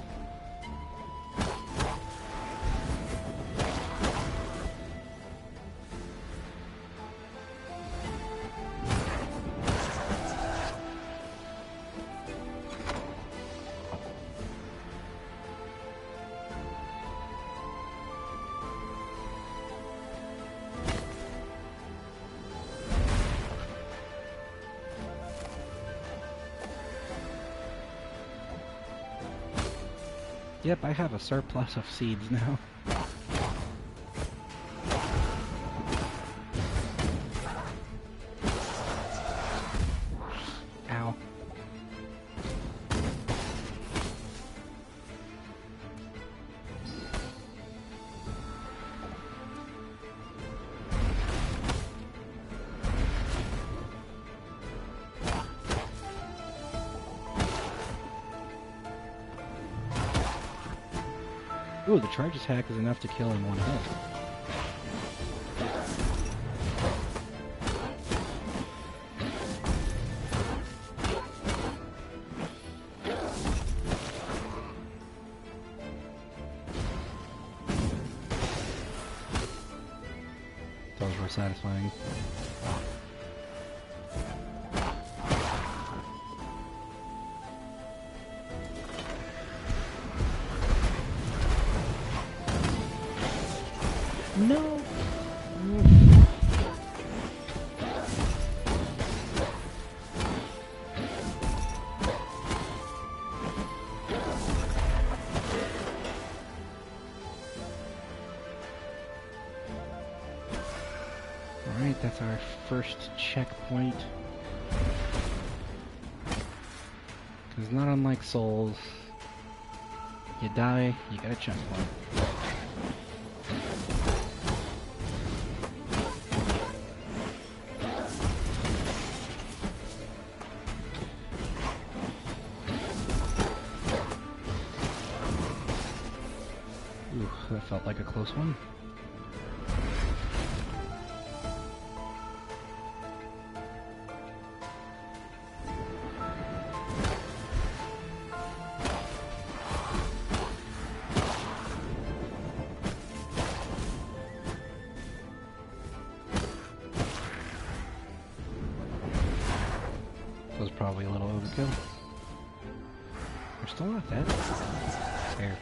Yep, I have a surplus of seeds now. Ow. Ooh, the charge attack is enough to kill in one hit. Those were satisfying. No! Alright, that's our first checkpoint. Because not unlike Souls, you die, you get a checkpoint. Ooh, that felt like a close one. probably a little overkill. They're still not dead. There.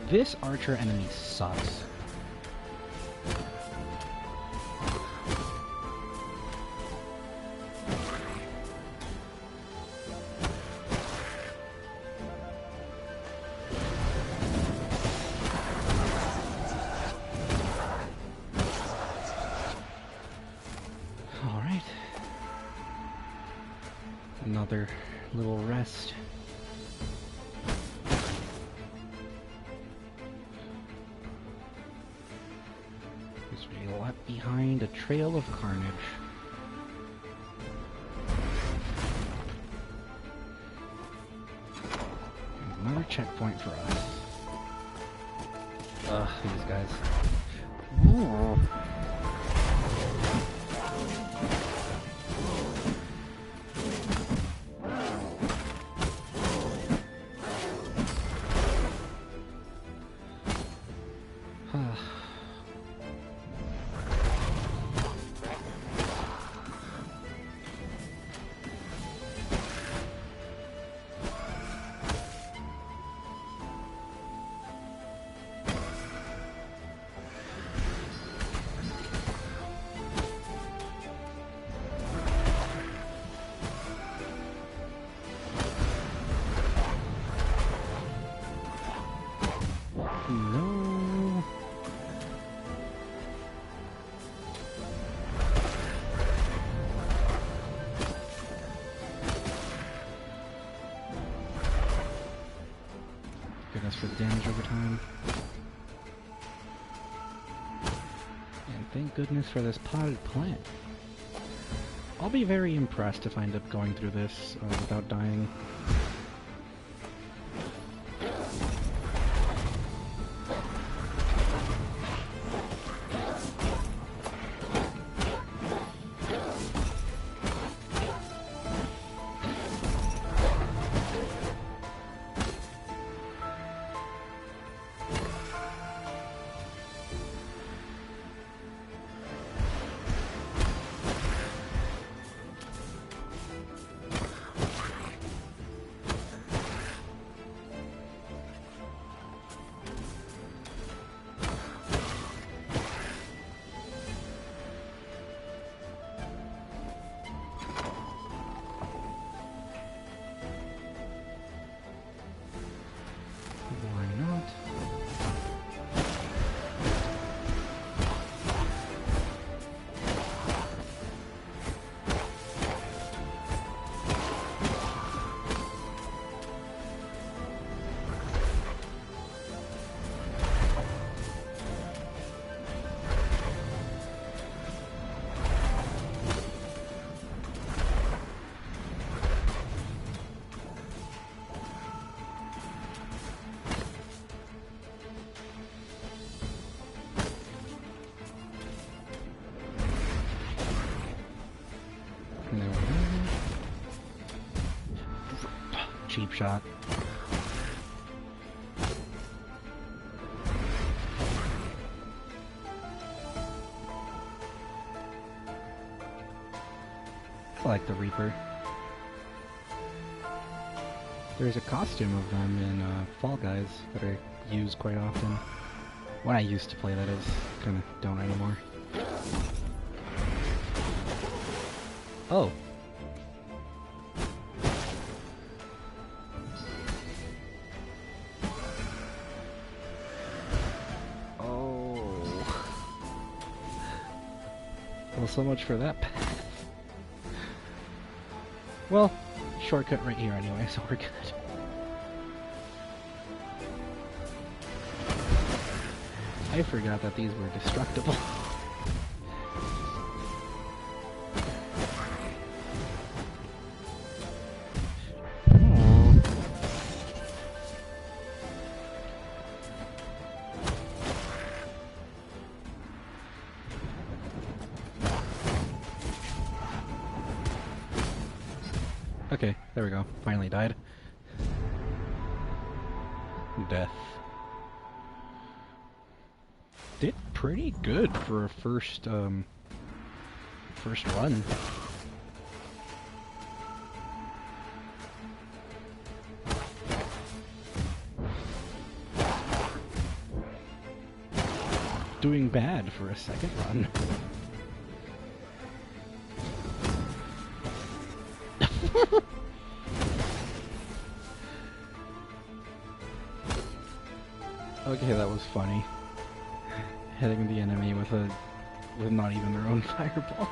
This archer enemy sucks. Alright. Another little rest. We left behind a trail of carnage. Another checkpoint for us. Ugh, these guys. Ooh. No. Goodness for the damage over time. And thank goodness for this potted plant. I'll be very impressed if I end up going through this without dying. Cheap shot. I like the Reaper. There's a costume of them in Fall Guys that I use quite often. When I used to play, that is. Kinda don't anymore. Oh. Well, so much for that path. Well, shortcut right here anyway, so we're good. I forgot that these were destructible. There we go. Finally died. Death. Did pretty good for a first run. Doing bad for a second run. Okay, that was funny. Hitting the enemy with not even their own fireball.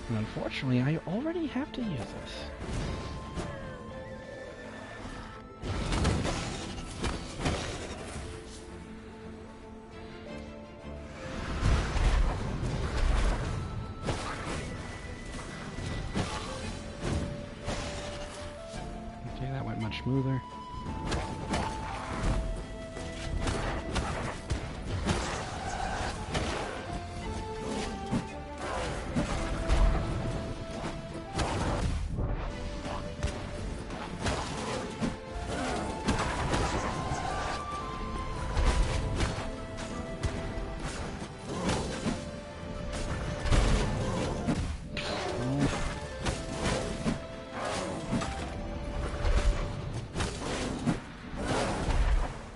And unfortunately, I already have to use this. Okay, that went much smoother.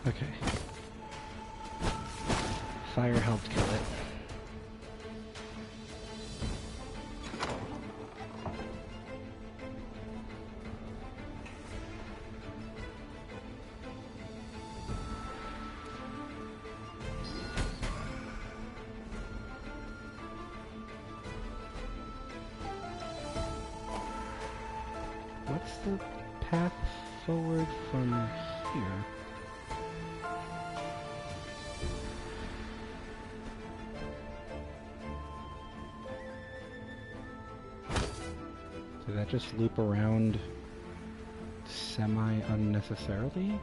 Okay. Fire helped kill it. What's the path forward from here? Did that just loop around semi-unnecessarily?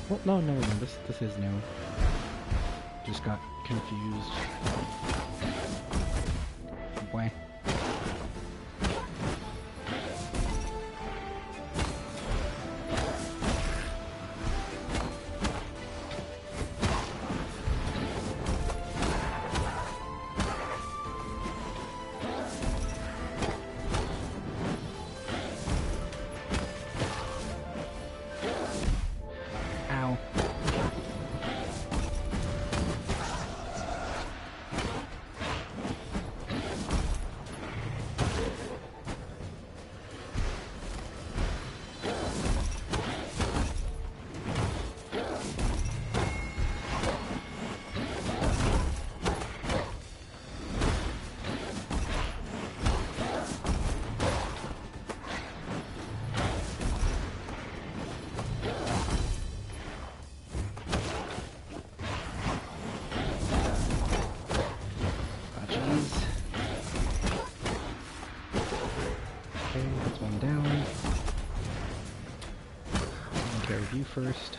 Well, no, never mind. This is new. Just got confused. Boy. You first.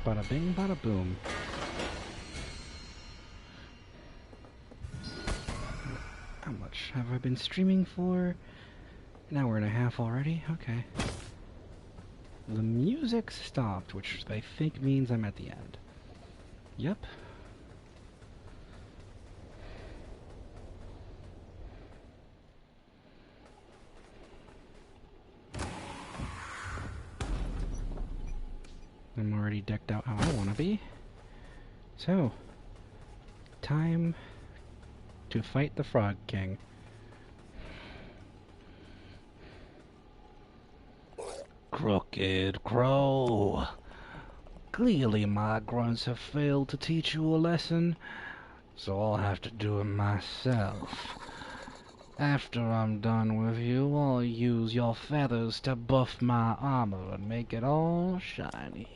Bada bing, bada boom. How much have I been streaming for? An hour and a half already? Okay. The music stopped, which I think means I'm at the end. Yep. I'm already decked out how I want to be. So, time to fight the Frog King. Crooked Crow. Clearly my grunts have failed to teach you a lesson, so I'll have to do it myself. After I'm done with you, I'll use your feathers to buff my armor and make it all shiny.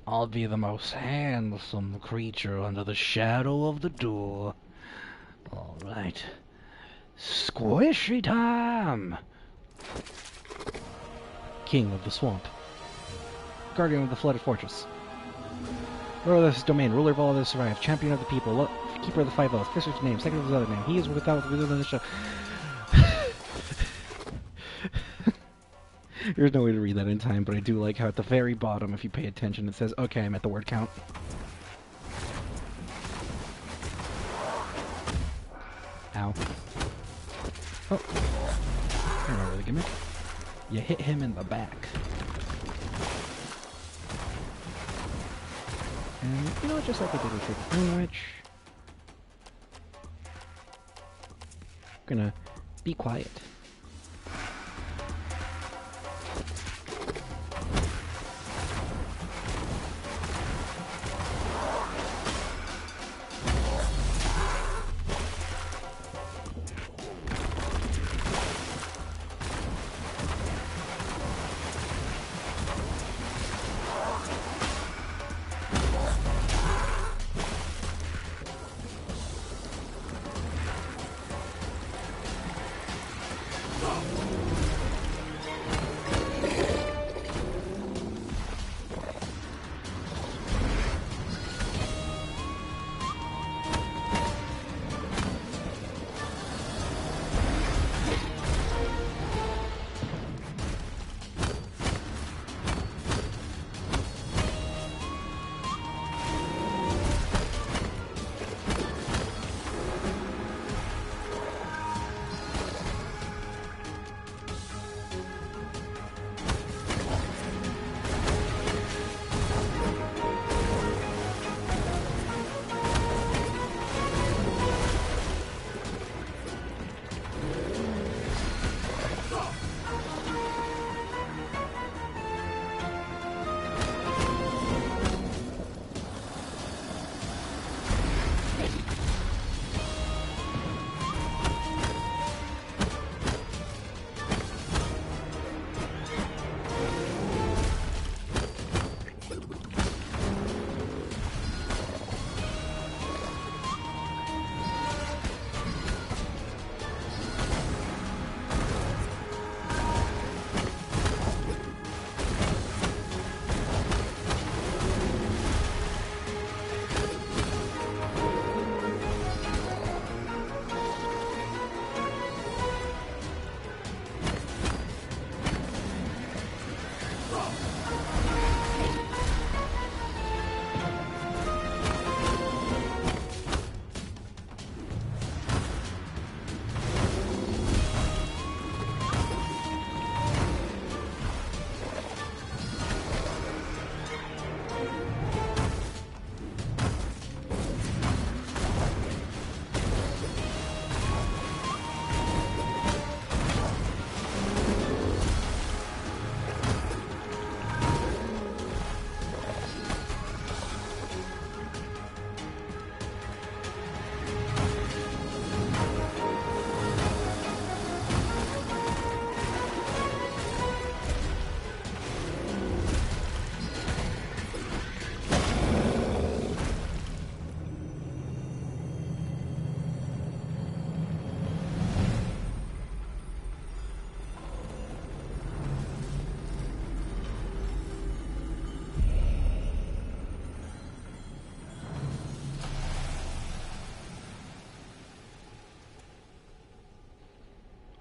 I'll be the most handsome creature under the shadow of the door. Alright. Squishy time! king of the swamp. Guardian of the flooded fortress. Ruler of this domain, ruler of all that survive, champion of the people, keeper of the five oaths, first of his name, second of his other name. He is without the show. There's no way to read that in time, but I do like how at the very bottom, if you pay attention, it says, okay, I'm at the word count. Ow. Oh. I remember the gimmick. You hit him in the back. And, you know, just like I did with the Greenwich, I'm gonna be quiet.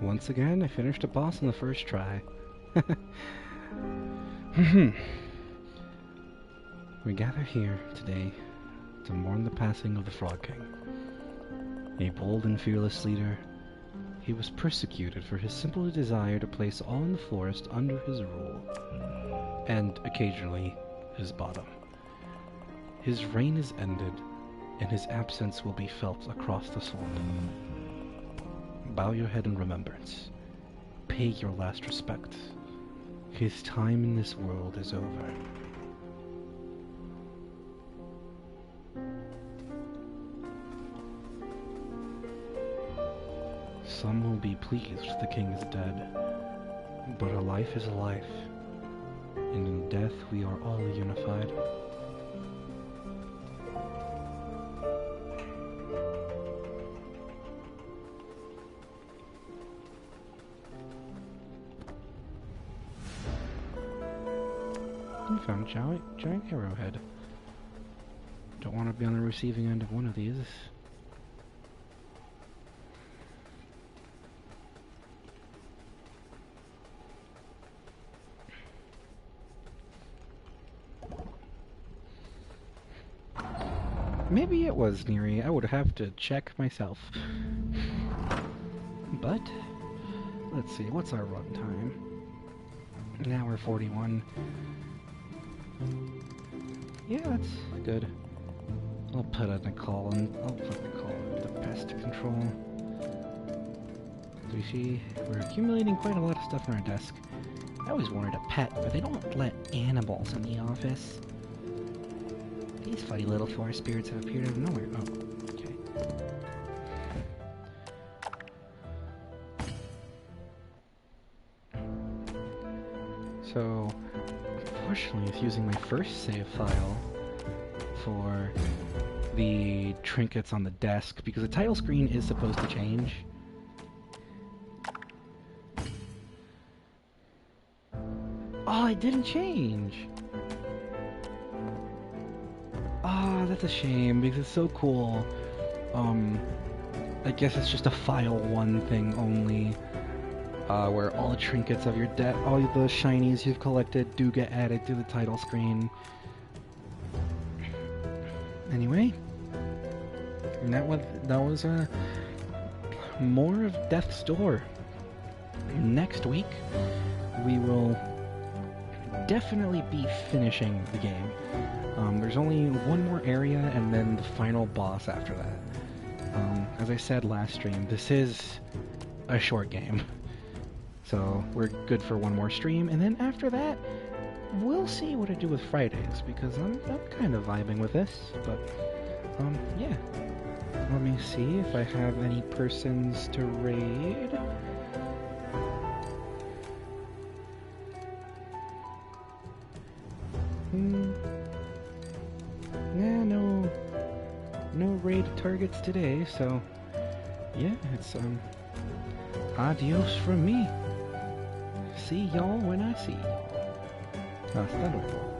Once again, I finished a boss in the first try. We gather here today to mourn the passing of the Frog King. A bold and fearless leader, he was persecuted for his simple desire to place all in the forest under his rule, and occasionally his bottom. His reign is ended, and his absence will be felt across the swamp. Bow your head in remembrance. Pay your last respect. His time in this world is over. Some will be pleased the king is dead, but a life is a life, and in death we are all unified. giant arrowhead. Don't want to be on the receiving end of one of these. Maybe it was Greenery. I would have to check myself. But let's see, what's our run time? An hour 41. Yeah, that's good. I'll put a Nicole in. I'll put Nicole into pest control. As we see, we're accumulating quite a lot of stuff on our desk. I always wanted a pet, but they don't let animals in the office. These funny little forest spirits have appeared out of nowhere. Oh, okay. So, unfortunately, it's using my first save file for the trinkets on the desk, because the title screen is supposed to change. Oh, it didn't change! Ah, that's a shame, because it's so cool. I guess it's just a file 1 thing only, where all the trinkets of your deck, all the shinies you've collected do get added to the title screen. Anyway, and that was more of Death's Door. Next week, we will definitely be finishing the game. There's only one more area and then the final boss after that. As I said last stream, this is a short game. So we're good for one more stream, and then after that, we'll see what I do with Fridays, because I'm kind of vibing with this, but, yeah. Let me see if I have any persons to raid. Yeah, no raid targets today, so, yeah, it's, adios from me. See y'all when I see y'all. Hasta luego.